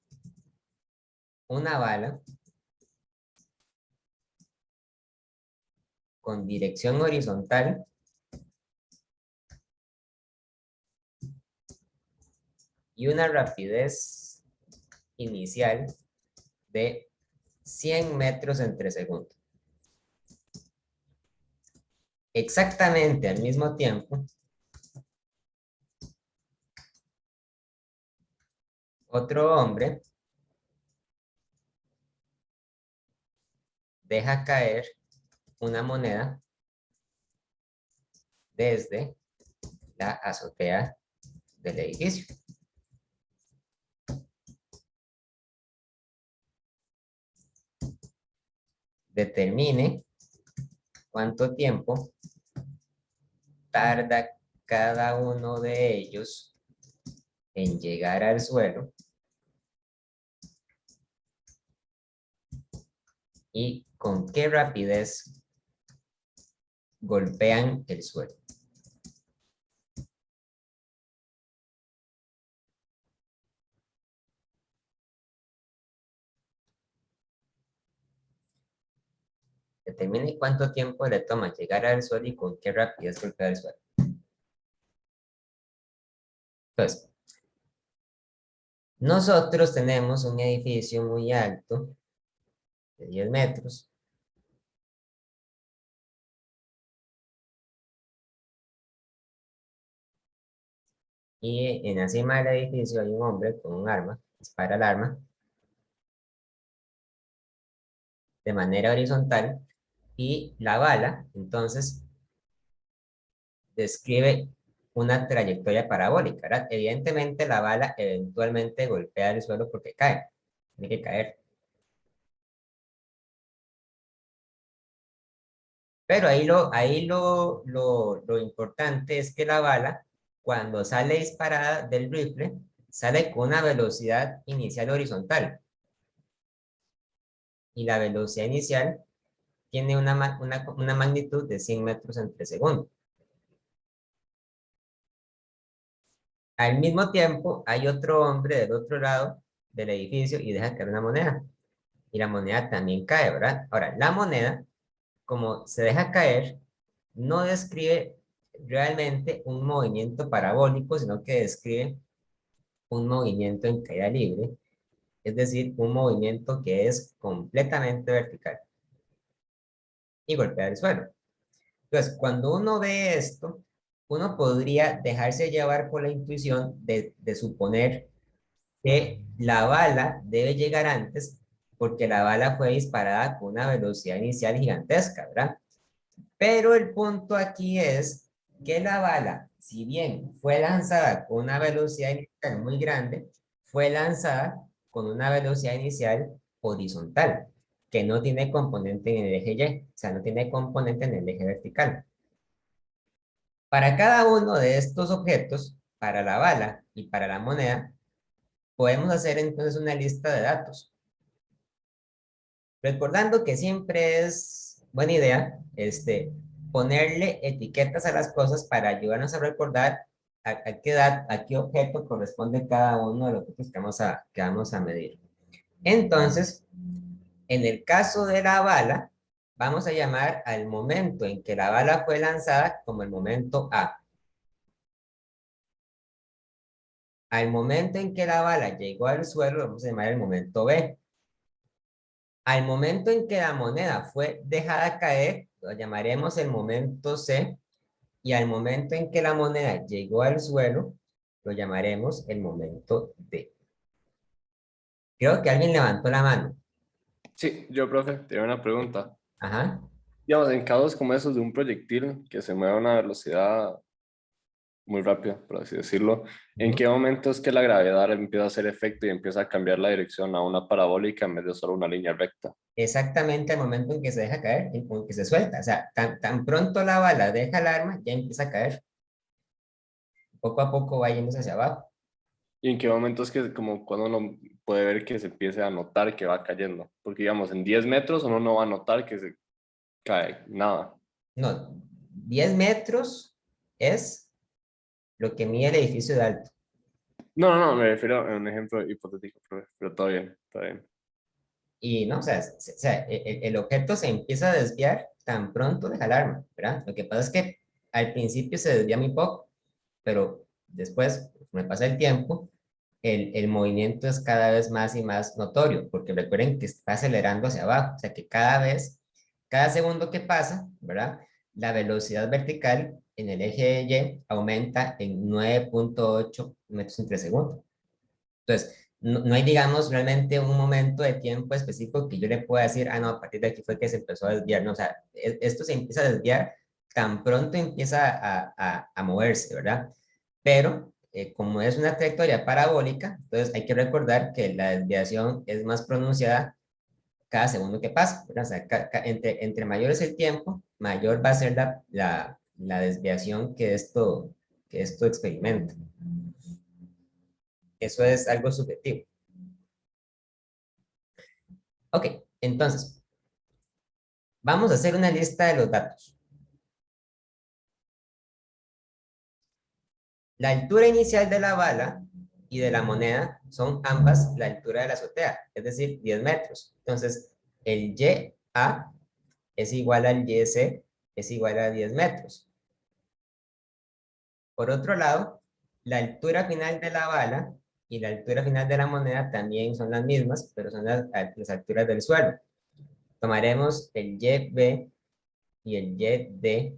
una bala con dirección horizontal y una rapidez inicial de 100 metros entre segundo. Exactamente al mismo tiempo, otro hombre deja caer una moneda desde la azotea del edificio. Determine cuánto tiempo tarda cada uno de ellos en llegar al suelo y con qué rapidez golpean el suelo. Determine cuánto tiempo le toma llegar al suelo y con qué rapidez golpea el suelo. Entonces, nosotros tenemos un edificio muy alto, de 10 metros. Y en la cima del edificio hay un hombre con un arma, dispara el arma de manera horizontal y la bala, entonces, describe una trayectoria parabólica, ¿verdad? Evidentemente la bala eventualmente golpea el suelo porque cae, tiene que caer. Pero lo importante es que la bala, cuando sale disparada del rifle, sale con una velocidad inicial horizontal. Y la velocidad inicial tiene una magnitud de 100 metros entre segundo. Al mismo tiempo, hay otro hombre del otro lado del edificio y deja caer una moneda. Y la moneda también cae, ¿verdad? Ahora, la moneda, como se deja caer, no describe realmente un movimiento parabólico, sino que describe un movimiento en caída libre, es decir, un movimiento que es completamente vertical y golpea el suelo. Entonces, cuando uno ve esto, uno podría dejarse llevar por la intuición de suponer que la bala debe llegar antes porque la bala fue disparada con una velocidad inicial gigantesca, ¿verdad? Pero el punto aquí es que la bala, si bien fue lanzada con una velocidad inicial muy grande, fue lanzada con una velocidad inicial horizontal, que no tiene componente en el eje Y, o sea, no tiene componente en el eje vertical. Para cada uno de estos objetos, para la bala y para la moneda, podemos hacer entonces una lista de datos. Recordando que siempre es buena idea ponerle etiquetas a las cosas para ayudarnos a recordar a qué edad, a qué objeto corresponde cada uno de los objetos que vamos a medir. Entonces, en el caso de la bala, vamos a llamar al momento en que la bala fue lanzada como el momento A. Al momento en que la bala llegó al suelo, vamos a llamar el momento B. Al momento en que la moneda fue dejada caer, lo llamaremos el momento C, y al momento en que la moneda llegó al suelo, lo llamaremos el momento D. Creo que alguien levantó la mano. Sí, yo, profe, tengo una pregunta. Ajá. Digamos, en casos como esos de un proyectil que se mueve a una velocidad muy rápida, por así decirlo, ¿en qué momento es que la gravedad empieza a hacer efecto y empieza a cambiar la dirección a una parabólica en vez de solo una línea recta? Exactamente al momento en que se deja caer, en que se suelta. O sea, tan pronto la bala deja el arma, ya empieza a caer. Poco a poco va yéndose hacia abajo. ¿Y en qué momento es que como cuando uno puede ver que se empiece a notar que va cayendo? Porque digamos, en 10 metros uno no va a notar que se cae, nada. No, 10 metros es lo que mide el edificio de alto. No, no, no, me refiero a un ejemplo hipotético, profe, pero todo bien, está bien. Y no, o sea, el objeto se empieza a desviar tan pronto deja el arma, ¿verdad? Lo que pasa es que al principio se desvía muy poco, pero después, me pasa el tiempo, el movimiento es cada vez más y más notorio, porque recuerden que está acelerando hacia abajo, o sea que cada segundo que pasa, ¿verdad? La velocidad vertical en el eje Y aumenta en 9.8 metros entre segundo. Entonces, no hay, digamos, realmente un momento de tiempo específico que yo le pueda decir, ah, no, a partir de aquí fue que se empezó a desviar, no, o sea, esto se empieza a desviar tan pronto empieza a moverse, ¿verdad? Pero, como es una trayectoria parabólica, entonces hay que recordar que la desviación es más pronunciada cada segundo que pasa, ¿verdad? O sea, entre mayor es el tiempo, mayor va a ser la desviación que esto experimenta. Eso es algo subjetivo. Ok, entonces, vamos a hacer una lista de los datos. La altura inicial de la bala y de la moneda son ambas la altura de la azotea, es decir, 10 metros. Entonces, el YA es igual al YC, es igual a 10 metros. Por otro lado, la altura final de la bala y la altura final de la moneda también son las mismas, pero son las alturas del suelo. Tomaremos el YB y el YD,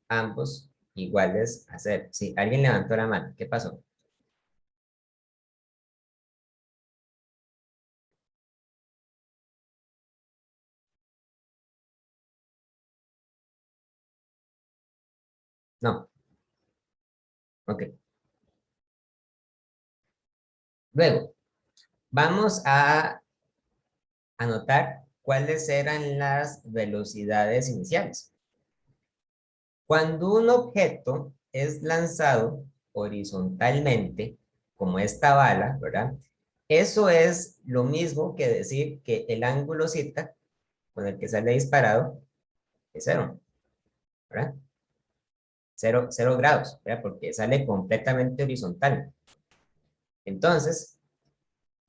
ambos iguales a 0. Sí, alguien levantó la mano. ¿Qué pasó? No. Ok. Luego, vamos a anotar cuáles eran las velocidades iniciales. Cuando un objeto es lanzado horizontalmente, como esta bala, ¿verdad? Eso es lo mismo que decir que el ángulo zeta con el que sale disparado es 0, ¿verdad? 0 grados, ¿verdad? Porque sale completamente horizontal. Entonces,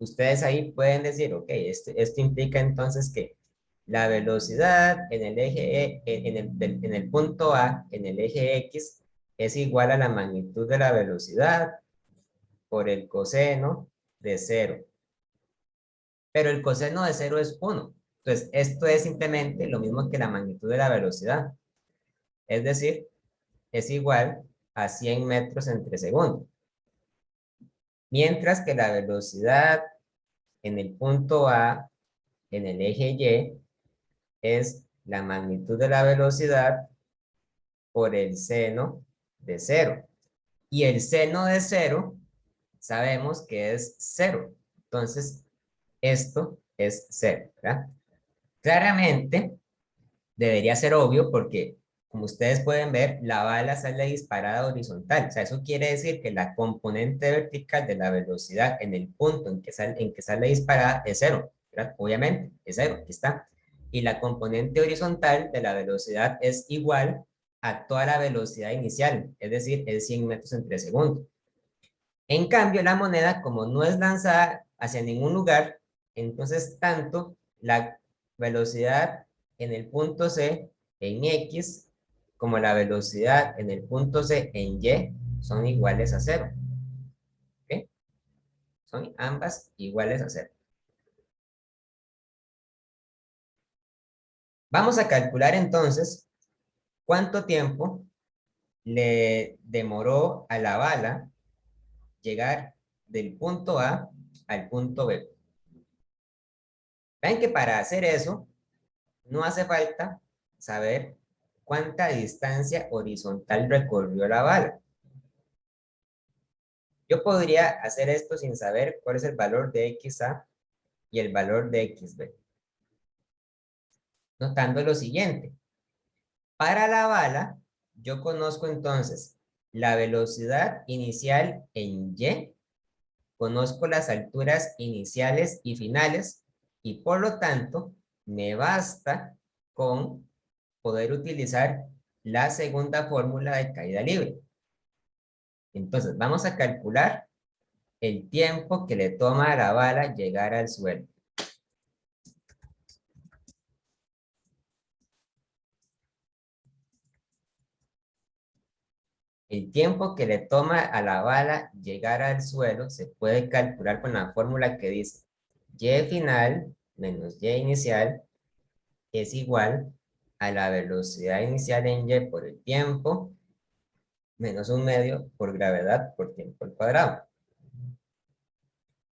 ustedes ahí pueden decir, ok, esto implica entonces que la velocidad en el eje, en el punto A, en el eje X, es igual a la magnitud de la velocidad por el coseno de 0. Pero el coseno de 0 es 1. Entonces, esto es simplemente lo mismo que la magnitud de la velocidad. Es decir, es igual a 100 metros entre segundo. Mientras que la velocidad en el punto A, en el eje Y, es la magnitud de la velocidad por el seno de 0. Y el seno de 0 sabemos que es 0. Entonces, esto es 0, ¿verdad? Claramente, debería ser obvio porque, como ustedes pueden ver, la bala sale disparada horizontal. O sea, eso quiere decir que la componente vertical de la velocidad en el punto en que sale disparada es 0, ¿verdad? Obviamente, es 0, aquí está. Y la componente horizontal de la velocidad es igual a toda la velocidad inicial, es decir, es 100 metros entre segundo. En cambio, la moneda, como no es lanzada hacia ningún lugar, entonces tanto la velocidad en el punto C en X como la velocidad en el punto C en Y son iguales a 0. ¿Ok? Son ambas iguales a 0. Vamos a calcular entonces cuánto tiempo le demoró a la bala llegar del punto A al punto B. Ven que para hacer eso no hace falta saber cuánta distancia horizontal recorrió la bala. Yo podría hacer esto sin saber cuál es el valor de XA y el valor de XB. Notando lo siguiente. Para la bala, yo conozco entonces la velocidad inicial en Y, conozco las alturas iniciales y finales, y por lo tanto, me basta con poder utilizar la segunda fórmula de caída libre. Entonces, vamos a calcular el tiempo que le toma a la bala llegar al suelo. El tiempo que le toma a la bala llegar al suelo se puede calcular con la fórmula que dice Y final menos Y inicial es igual a la velocidad inicial en Y por el tiempo menos 1/2 por gravedad por tiempo al cuadrado.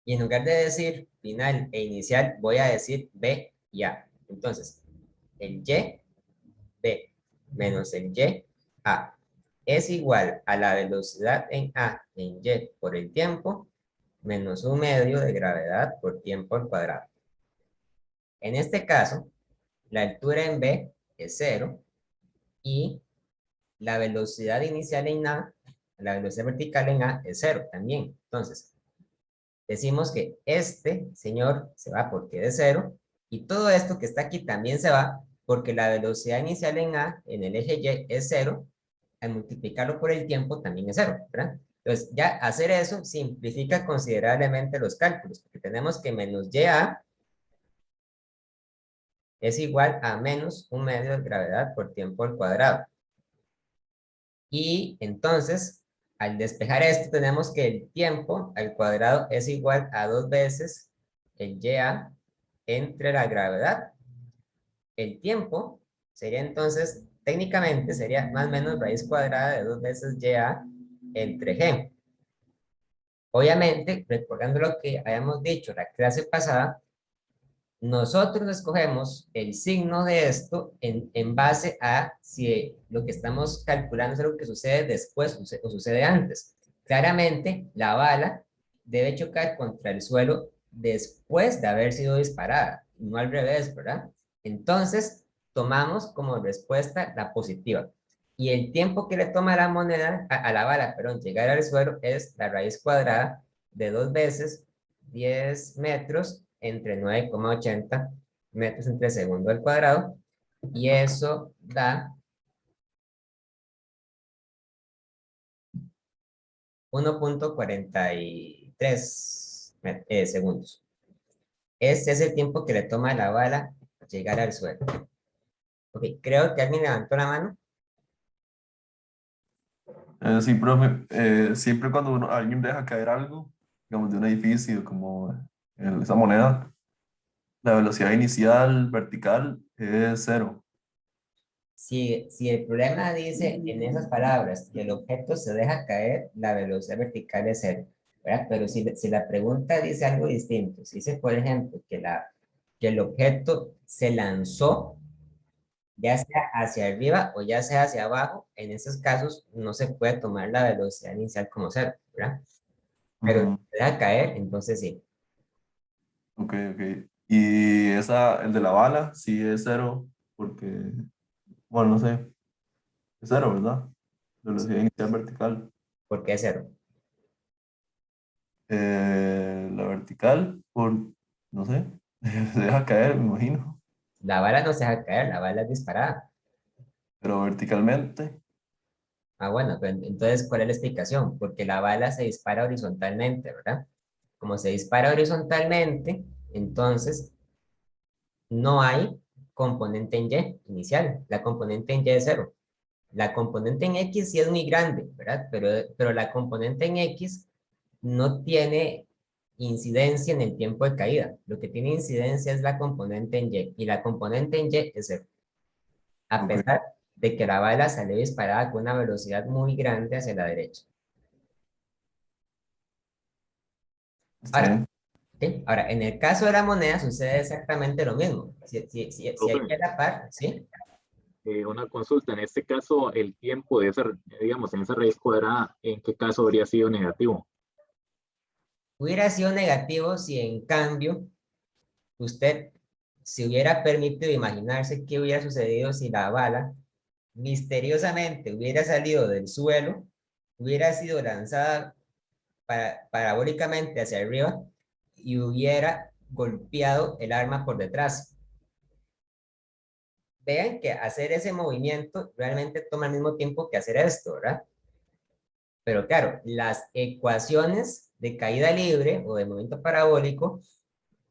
Y en lugar de decir final e inicial, voy a decir B y A. Entonces, el Y, B, menos el Y, A, es igual a la velocidad en A en Y por el tiempo, menos 1/2 de gravedad por tiempo al cuadrado. En este caso, la altura en B es 0 y la velocidad inicial en A, la velocidad vertical en A es 0 también. Entonces, decimos que este señor se va porque es 0 y todo esto que está aquí también se va porque la velocidad inicial en A, en el eje Y, es 0. Al multiplicarlo por el tiempo también es 0, ¿verdad? Entonces, ya hacer eso simplifica considerablemente los cálculos, porque tenemos que menos YA es igual a menos 1/2 de gravedad por tiempo al cuadrado. Y entonces, al despejar esto, tenemos que el tiempo al cuadrado es igual a 2 veces el YA entre la gravedad. El tiempo sería entonces, técnicamente, sería más o menos raíz cuadrada de 2 veces YA entre G. Obviamente, recordando lo que habíamos dicho la clase pasada, nosotros escogemos el signo de esto en base a si lo que estamos calculando es algo que sucede después o sucede antes. Claramente, la bala debe chocar contra el suelo después de haber sido disparada, no al revés, ¿verdad? Entonces, tomamos como respuesta la positiva. Y el tiempo que le toma a la moneda, a la bala, perdón, llegar al suelo es la raíz cuadrada de 2 veces 10 metros entre 9,80 metros entre segundo al cuadrado, y eso da 1,43 segundos. Este es el tiempo que le toma a la bala llegar al suelo. Ok, creo que alguien levantó la mano. Sí, profe, siempre cuando alguien deja caer algo, digamos, de un edificio, como esa moneda, la velocidad inicial vertical es 0. Si el problema dice en esas palabras que el objeto se deja caer, la velocidad vertical es 0, ¿verdad? Pero si la pregunta dice algo distinto, si dice, por ejemplo, que el objeto se lanzó, ya sea hacia arriba o ya sea hacia abajo, en esos casos no se puede tomar la velocidad inicial como 0, ¿verdad? Pero si se deja caer, entonces sí. Ok, ok. Y el de la bala, sí es 0, porque, bueno, no sé, es 0, ¿verdad? Velocidad inicial vertical. ¿Por qué 0? La vertical, no sé, se deja caer, me imagino. La bala no se deja caer, la bala es disparada. Pero verticalmente, Ah, bueno, pero entonces, ¿cuál es la explicación? Porque la bala se dispara horizontalmente, ¿verdad? Como se dispara horizontalmente, entonces no hay componente en Y inicial. La componente en Y es 0. La componente en X sí es muy grande, ¿verdad? Pero la componente en X no tiene incidencia en el tiempo de caída. Lo que tiene incidencia es la componente en Y. Y la componente en Y es 0. A ok, pesar de que la bala salió disparada con una velocidad muy grande hacia la derecha. está Ahora, bien. ¿sí? Ahora, en el caso de la moneda sucede exactamente lo mismo. Si hay Profe, que la par, ¿sí? una consulta, en este caso, el tiempo de esa, digamos, en esa raíz cuadrada, ¿en qué caso habría sido negativo? Hubiera sido negativo si en cambio usted se hubiera permitido imaginarse qué hubiera sucedido si la bala misteriosamente hubiera salido del suelo, hubiera sido lanzada parabólicamente hacia arriba y hubiera golpeado el arma por detrás. Vean que hacer ese movimiento realmente toma el mismo tiempo que hacer esto, ¿verdad? Pero claro, las ecuaciones de caída libre o de movimiento parabólico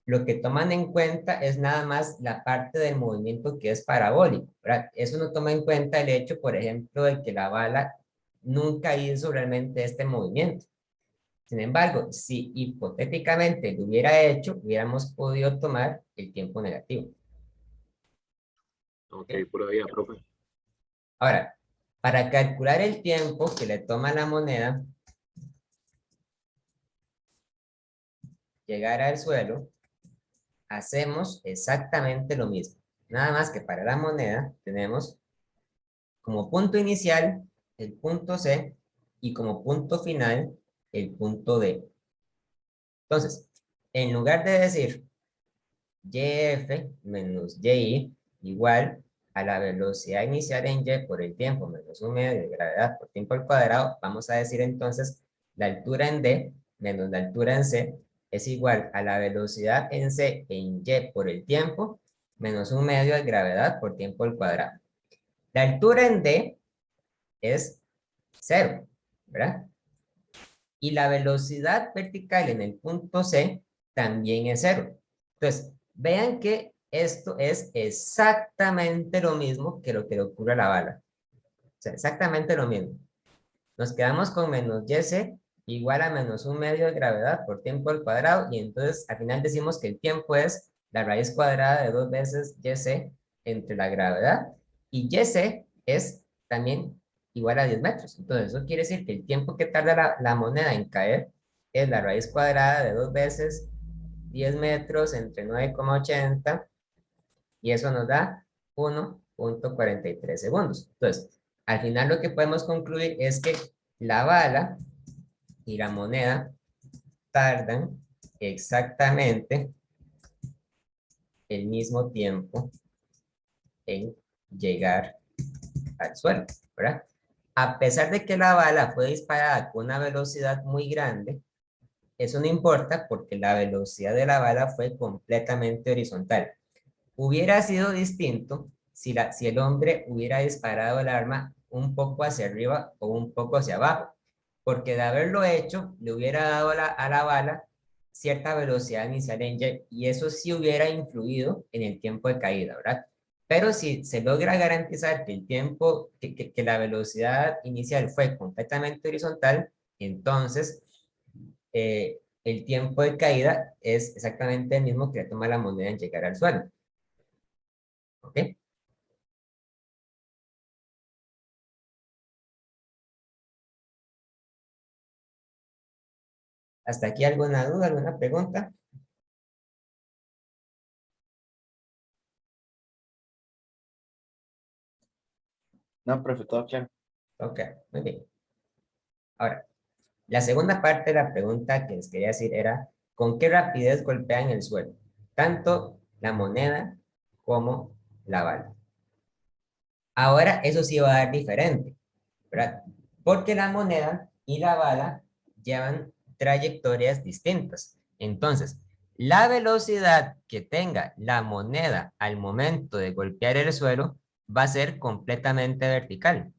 lo que toman en cuenta es nada más la parte del movimiento que es parabólico, ¿verdad? Eso no toma en cuenta el hecho, por ejemplo, de que la bala nunca hizo realmente este movimiento. Sin embargo, si hipotéticamente lo hubiera hecho, hubiéramos podido tomar el tiempo negativo. Ok, ¿Ok? pura vida, profe. Ahora, para calcular el tiempo que le toma a la moneda llegar al suelo, hacemos exactamente lo mismo. Nada más que para la moneda tenemos como punto inicial el punto C y como punto final el punto D. Entonces, en lugar de decir YF menos YI igual a la velocidad inicial en Y por el tiempo menos un medio de gravedad por tiempo al cuadrado, vamos a decir entonces la altura en D menos la altura en C es igual a la velocidad en C en Y por el tiempo menos un medio de gravedad por tiempo al cuadrado. La altura en D es 0, ¿verdad? Y la velocidad vertical en el punto C también es 0. Entonces, vean que esto es exactamente lo mismo que lo que le ocurre a la bala. O sea, exactamente lo mismo. Nos quedamos con menos YC igual a menos un medio de gravedad por tiempo al cuadrado, y entonces al final decimos que el tiempo es la raíz cuadrada de 2 veces YC entre la gravedad, y YC es también igual a 10 metros. Entonces eso quiere decir que el tiempo que tarda la moneda en caer es la raíz cuadrada de 2 veces 10 metros entre 9,80 y eso nos da 1.43 segundos. Entonces, al final lo que podemos concluir es que la bala y la moneda tardan exactamente el mismo tiempo en llegar al suelo, ¿verdad? A pesar de que la bala fue disparada con una velocidad muy grande, eso no importa porque la velocidad de la bala fue completamente horizontal. Hubiera sido distinto si el hombre hubiera disparado el arma un poco hacia arriba o un poco hacia abajo, porque de haberlo hecho, le hubiera dado a la bala cierta velocidad inicial en Y, y eso sí hubiera influido en el tiempo de caída, ¿verdad? Pero si se logra garantizar que el tiempo, que la velocidad inicial fue completamente horizontal, entonces el tiempo de caída es exactamente el mismo que toma la moneda en llegar al suelo. ¿Ok? ¿Hasta aquí alguna duda, alguna pregunta? No, profe, todo claro. Ok, muy bien. Ahora, la segunda parte de la pregunta que les quería decir era, ¿con qué rapidez golpean el suelo? Tanto la moneda como la bala. Ahora, eso sí va a dar diferente, ¿verdad? Porque la moneda y la bala llevan trayectorias distintas. Entonces, la velocidad que tenga la moneda al momento de golpear el suelo va a ser completamente vertical.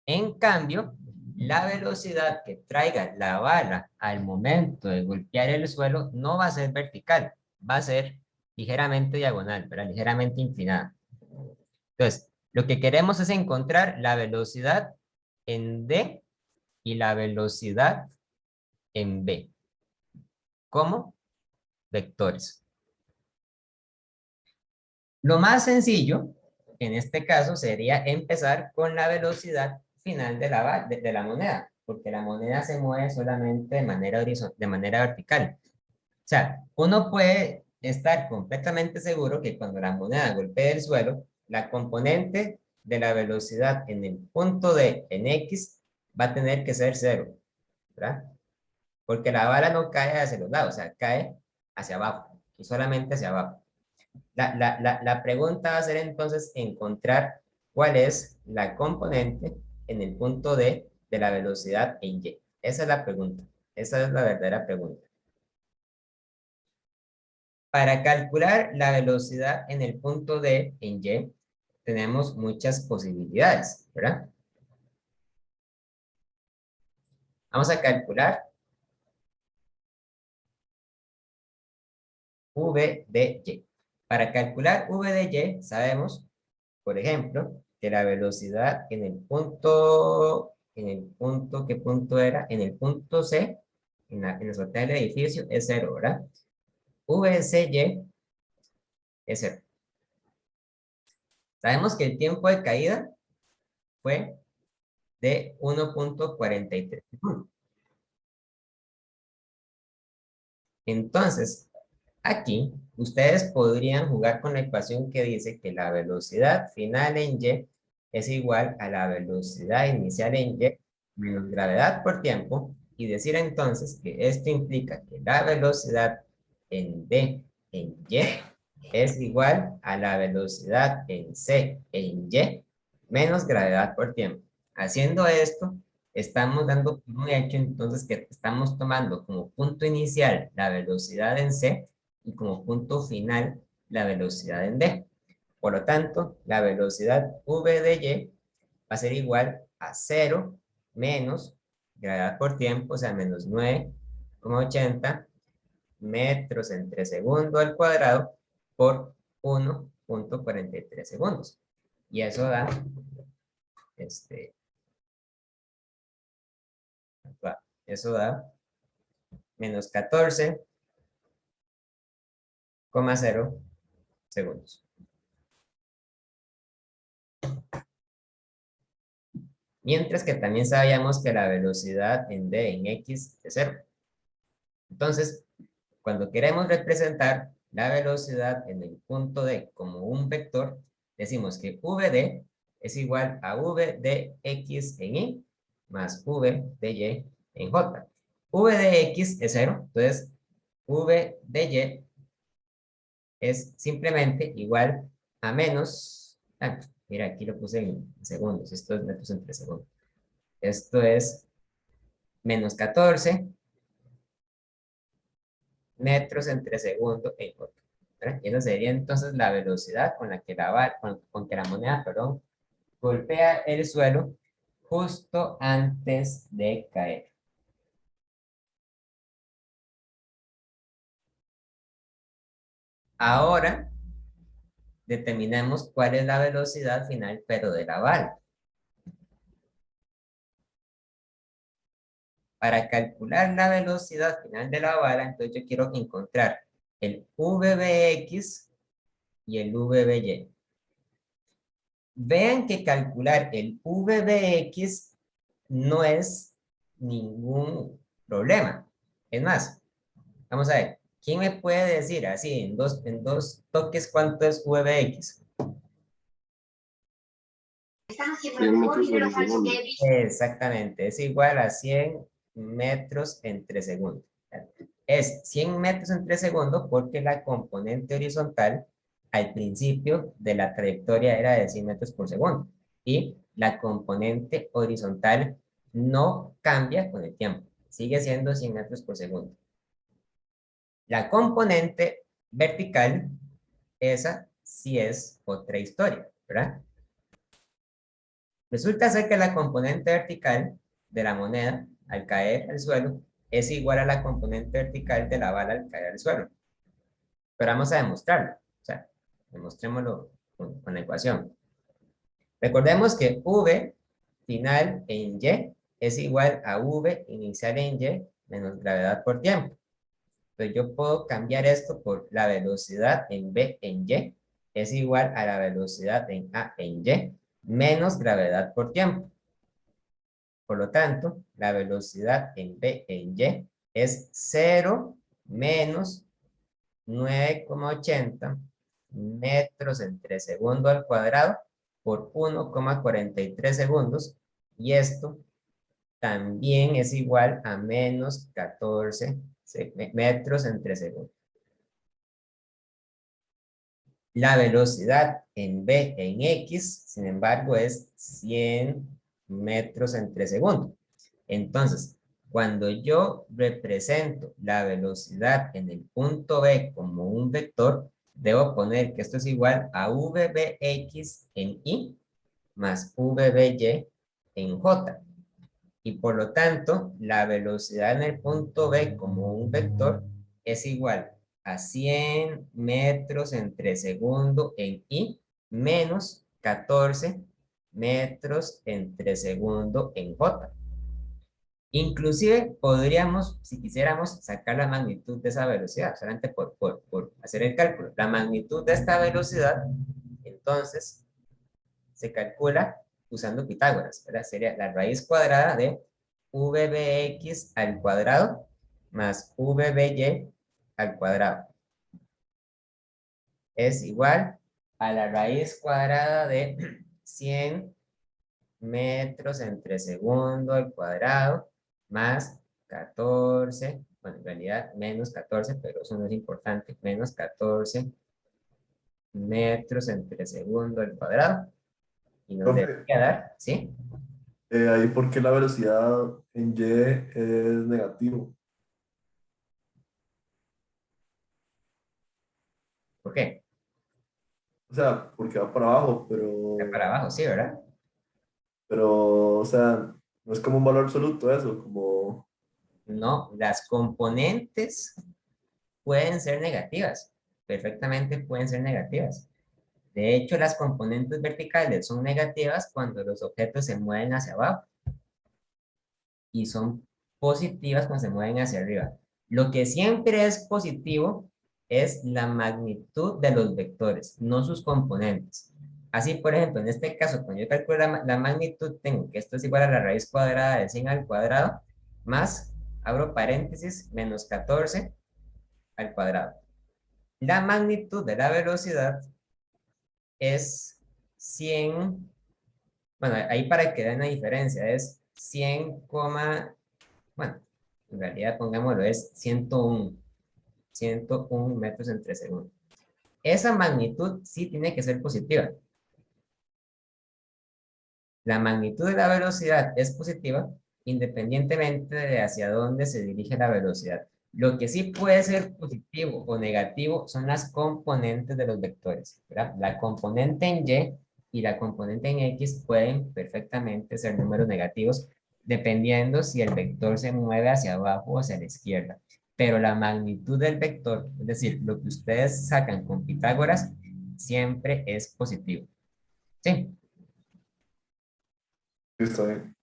En cambio, la velocidad que traiga la bala al momento de golpear el suelo no va a ser vertical, va a ser ligeramente diagonal, pero ligeramente inclinada. Entonces, lo que queremos es encontrar la velocidad en D y la velocidad en B como vectores. Lo más sencillo en este caso sería empezar con la velocidad final de la moneda, porque la moneda se mueve solamente de manera vertical. O sea, uno puede estar completamente seguro que cuando la moneda golpee el suelo, la componente de la velocidad en el punto D en X va a tener que ser 0, ¿verdad? Porque la bala no cae hacia los lados, o sea, cae hacia abajo y solamente hacia abajo. La pregunta va a ser entonces encontrar cuál es la componente en el punto D de la velocidad en Y. Esa es la pregunta. Esa es la verdadera pregunta. Para calcular la velocidad en el punto D en Y, tenemos muchas posibilidades, ¿verdad? Vamos a calcular V de Y. Para calcular V de Y, sabemos, por ejemplo, que la velocidad en el punto, ¿qué punto era? En el punto C, en la azotea del edificio, es 0, ¿verdad? V de CY es 0. Sabemos que el tiempo de caída fue de 1.43 segundos. Entonces, aquí ustedes podrían jugar con la ecuación que dice que la velocidad final en Y es igual a la velocidad inicial en Y menos gravedad por tiempo y decir entonces que esto implica que la velocidad en D en Y es igual a la velocidad en C en Y menos gravedad por tiempo. Haciendo esto, estamos dando por un hecho entonces que estamos tomando como punto inicial la velocidad en C y como punto final la velocidad en D. Por lo tanto, la velocidad V de Y va a ser igual a 0 menos gravedad por tiempo, o sea, menos 9,80 metros entre segundo al cuadrado por 1.43 segundos. Y eso da, eso da menos 14,0 segundos. Mientras que también sabíamos que la velocidad en D en X es 0. Entonces, Cuando queremos representar la velocidad en el punto D como un vector, decimos que VD es igual a V de X en Y más V de Y en J. V de X es 0, entonces V de Y es simplemente igual a menos, mira, aquí lo puse en segundos, esto es metros entre segundos. Esto es menos 14 metros entre segundo en J. Y esa sería entonces la velocidad con la que con que la moneda, perdón, golpea el suelo justo antes de caer. Ahora determinemos cuál es la velocidad final, pero de la bala. Para calcular la velocidad final de la bala, entonces yo quiero encontrar el VBX y el VBY. Vean que calcular el VBX no es ningún problema. Es más, vamos a ver, ¿quién me puede decir así en dos toques cuánto es VBX? Exactamente, es igual a 100 metros entre segundo. Es 100 metros entre segundo porque la componente horizontal al principio de la trayectoria era de 100 metros por segundo. Y la componente horizontal no cambia con el tiempo. Sigue siendo 100 metros por segundo. La componente vertical, esa sí es otra historia, ¿verdad? Resulta ser que la componente vertical de la moneda al caer al suelo es igual a la componente vertical de la bala al caer al suelo. Pero vamos a demostrarlo. O sea, demostrémoslo con la ecuación. Recordemos que V final en Y es igual a V inicial en Y menos gravedad por tiempo. Entonces yo puedo cambiar esto por la velocidad en B en Y es igual a la velocidad en A en Y menos gravedad por tiempo. Por lo tanto, la velocidad en B en Y es 0 menos 9,80 metros entre segundo al cuadrado por 1,43 segundos. Y esto también es igual a menos 14 metros entre segundo. La velocidad en B en X, sin embargo, es 100 metros entre segundo. Entonces, cuando yo represento la velocidad en el punto B como un vector, debo poner que esto es igual a VBX en Y más VBY en J. Y por lo tanto, la velocidad en el punto B como un vector es igual a 100 metros entre segundo en Y menos 14 metros entre segundo en J. Inclusive podríamos, si quisiéramos, sacar la magnitud de esa velocidad, solamente por hacer el cálculo. La magnitud de esta velocidad, entonces, se calcula usando Pitágoras, ¿verdad? Sería la raíz cuadrada de VBX al cuadrado más VBY al cuadrado. Es igual a la raíz cuadrada de 100 metros entre segundo al cuadrado más 14, bueno, en realidad menos 14, pero eso no es importante, menos 14 metros entre segundo al cuadrado. Y nos debe quedar, ¿sí? Ahí porque la velocidad en Y es negativo. ¿Por qué? O sea, porque va para abajo, pero... Va para abajo, sí, ¿verdad? Pero, o sea, no es como un valor absoluto eso, como... No, las componentes pueden ser negativas. Perfectamente pueden ser negativas. De hecho, las componentes verticales son negativas cuando los objetos se mueven hacia abajo. Y son positivas cuando se mueven hacia arriba. Lo que siempre es positivo es la magnitud de los vectores, no sus componentes. Así, por ejemplo, en este caso, cuando yo calculo la magnitud, tengo que esto es igual a la raíz cuadrada de 100 al cuadrado, más, abro paréntesis, menos 14, al cuadrado. La magnitud de la velocidad es 100, bueno, ahí para que vean la diferencia, es 100, bueno, en realidad pongámoslo, es 101 metros entre segundo. Esa magnitud sí tiene que ser positiva. La magnitud de la velocidad es positiva independientemente de hacia dónde se dirige la velocidad. Lo que sí puede ser positivo o negativo son las componentes de los vectores, ¿verdad? La componente en Y y la componente en X pueden perfectamente ser números negativos dependiendo si el vector se mueve hacia abajo o hacia la izquierda. Pero la magnitud del vector, es decir, lo que ustedes sacan con Pitágoras, siempre es positivo. ¿Sí? Sí, está bien.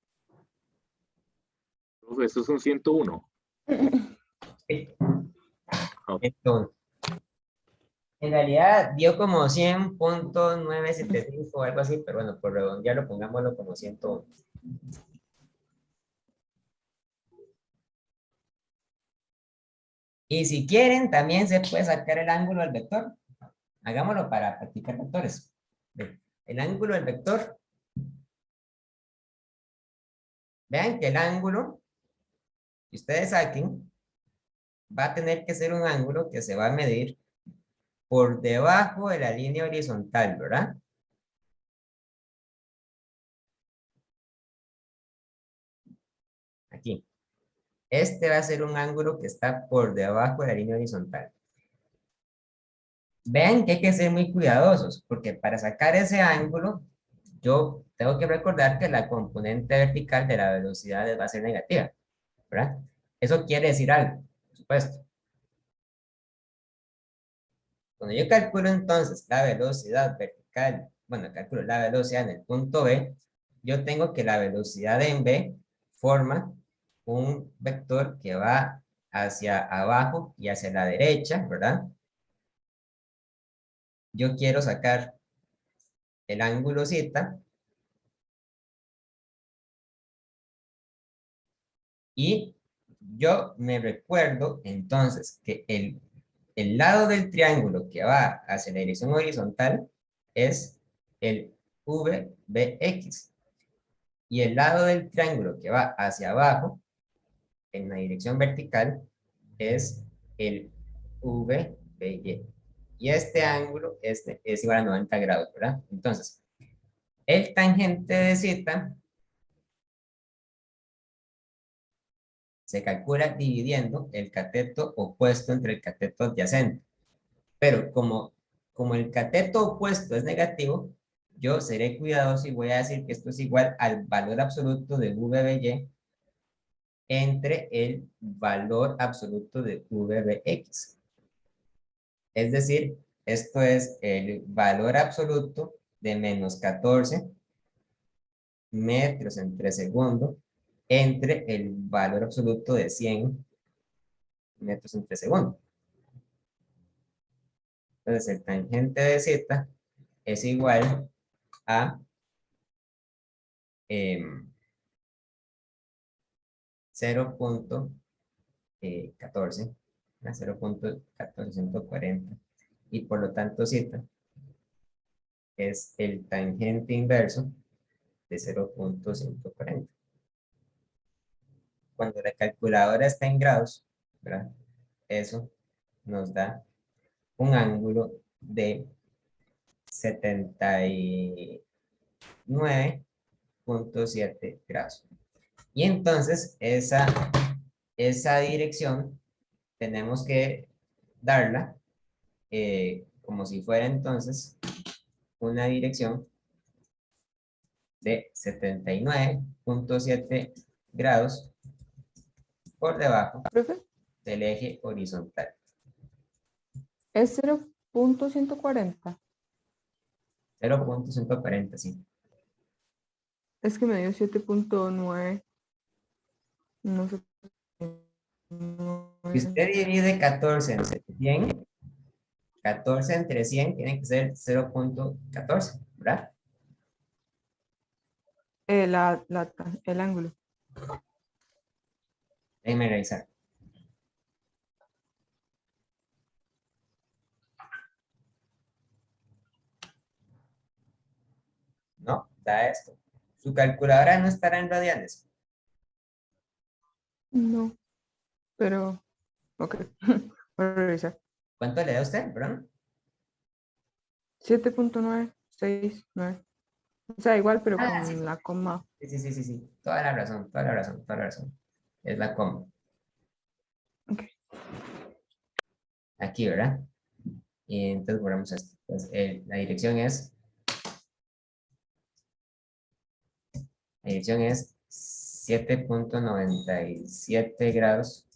Profe, esto es un 101. Sí. Ok. Entonces, en realidad dio como 100.975 o algo así, pero bueno, por redondearlo, pongámoslo como 101. Y si quieren, también se puede sacar el ángulo del vector. Hagámoslo para practicar vectores. Ve, el ángulo del vector. Vean que el ángulo que ustedes saquen va a tener que ser un ángulo que se va a medir por debajo de la línea horizontal, ¿verdad? Aquí. Este va a ser un ángulo que está por debajo de la línea horizontal. Vean que hay que ser muy cuidadosos, porque para sacar ese ángulo, yo tengo que recordar que la componente vertical de la velocidad va a ser negativa, ¿verdad? Eso quiere decir algo, por supuesto. Cuando yo calculo entonces la velocidad vertical, bueno, calculo la velocidad en el punto B, yo tengo que la velocidad en B forma un vector que va hacia abajo y hacia la derecha, ¿verdad? Yo quiero sacar el ángulo zeta y yo me recuerdo entonces que el lado del triángulo que va hacia la dirección horizontal es el VBX. Y el lado del triángulo que va hacia abajo, en la dirección vertical, es el VBY. Y este ángulo es igual a 90 grados, ¿verdad? Entonces, el tangente de zeta se calcula dividiendo el cateto opuesto entre el cateto adyacente. Pero como el cateto opuesto es negativo, yo seré cuidadoso y voy a decir que esto es igual al valor absoluto de VBY entre el valor absoluto de VBX. Es decir, esto es el valor absoluto de menos 14 metros entre segundo entre el valor absoluto de 100 metros entre segundo. Entonces, el tangente de z es igual a 0.14, 0.1440, y por lo tanto z es el tangente inverso de 0.140. Cuando la calculadora está en grados, ¿verdad? Eso nos da un ángulo de 79.7 grados. Y entonces esa dirección tenemos que darla como si fuera entonces una dirección de 79.7 grados por debajo Profe, del eje horizontal. es 0.140. 0.140, sí. Es que me dio 7.9. No sé. Si usted divide 14 entre 100, 14 entre 100 tiene que ser 0.14, ¿verdad? El ángulo. Déjenme revisar. está esto. Su calculadora no estará en radianes. No, pero, ok. Voy a revisar. ¿Cuánto le da usted, perdón? 7.969. O sea, igual, pero Ah, sí, con la coma. sí. Toda la razón, toda la razón, toda la razón. Es la coma. Ok. Aquí, ¿verdad? Y entonces borramos esto. Entonces, la dirección es 7.97 grados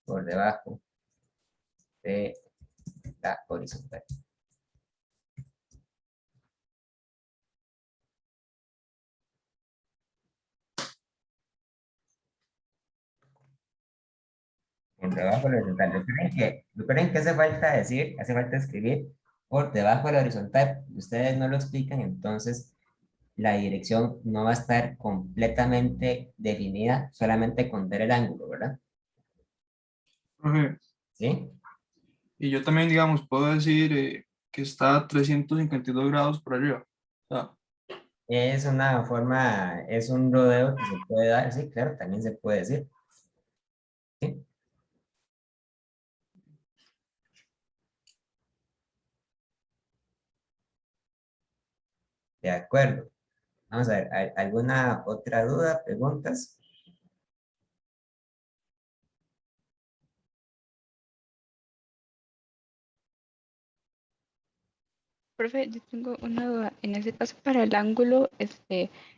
por debajo de la horizontal. Por debajo de la horizontal. Recuerden que hace falta decir, hace falta escribir por debajo de la horizontal. Ustedes no lo explican, entonces la dirección no va a estar completamente definida solamente con ver el ángulo, ¿verdad? Profe, ¿Sí? y yo también, digamos, puedo decir que está a 352 grados por arriba. O sea, Es una forma, es un rodeo que se puede dar, sí, claro, también se puede decir. ¿Sí? De acuerdo. Vamos a ver, ¿alguna otra duda, preguntas? Profe, yo tengo una duda. En ese caso, para el ángulo,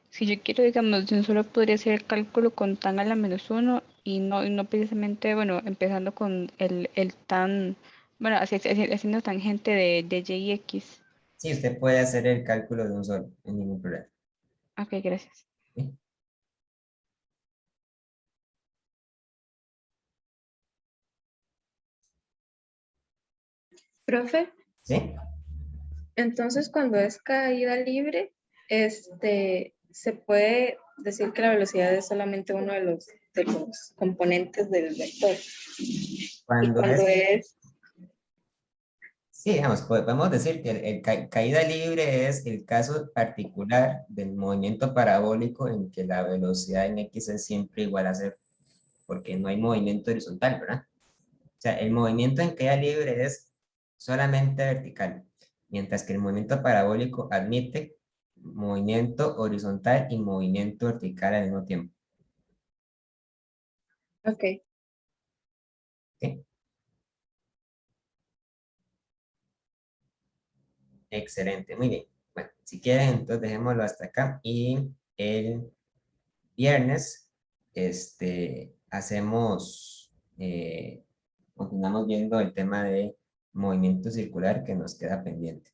si yo quiero, digamos, yo solo podría hacer el cálculo con tan a la -1 y no precisamente, bueno, empezando con el tan, bueno, haciendo tangente de y y x. Sí, usted puede hacer el cálculo de un solo, sin ningún problema. Ok, gracias. ¿Sí? Profe, ¿Sí? entonces cuando es caída libre, se puede decir que la velocidad es solamente uno de los componentes del vector. Y Cuando cuando es, sí, digamos, podemos decir que caída libre es el caso particular del movimiento parabólico en que la velocidad en x es siempre igual a cero, porque no hay movimiento horizontal, ¿verdad? O sea, el movimiento en caída libre es solamente vertical, mientras que el movimiento parabólico admite movimiento horizontal y movimiento vertical al mismo tiempo. ok, ¿Sí? Excelente, muy bien. Bueno, si quieren, entonces dejémoslo hasta acá y el viernes hacemos, continuamos viendo el tema de movimiento circular que nos queda pendiente.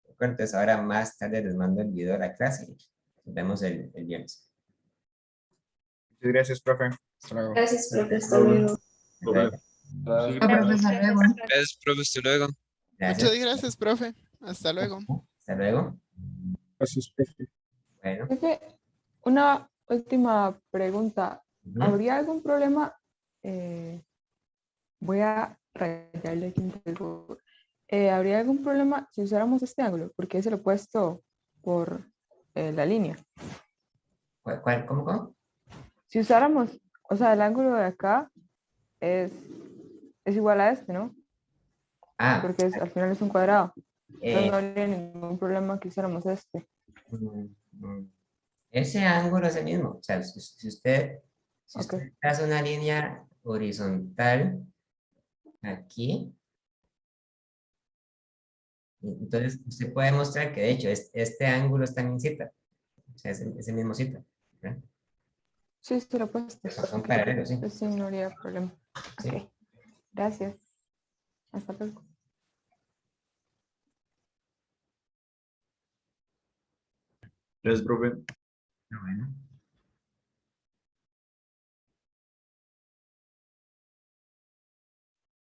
¿De acuerdo? Entonces ahora más tarde les mando el video de la clase y nos vemos el viernes. Muchas gracias, profe. Hasta luego. gracias, profe, hasta luego. Profe, Gracias. Profesor, luego. Gracias, profe, hasta luego. Gracias. Muchas gracias, profe. Hasta luego. Hasta luego. Gracias, profe. Bueno. Profe, una última pregunta. Ujú. ¿Habría algún problema? Voy a rayarle aquí un poco. ¿Habría algún problema si usáramos este ángulo? Porque es el opuesto por la línea. ¿Cómo? Si usáramos, o sea, el ángulo de acá es igual a este, ¿no? Ah, Porque al final es un cuadrado. Entonces no eh, habría ningún problema que usáramos este. ese ángulo es el mismo. O sea, si usted Ok. traza una línea horizontal aquí, entonces usted puede mostrar que de hecho este ángulo está en cita. O sea, es el mismo cita. ¿Verdad? Sí, sí, lo opuesto. Son Ok. paralelos, sí. Entonces sí, no habría problema. Sí. Ok. Gracias. Hasta luego. gracias, profe. Bueno.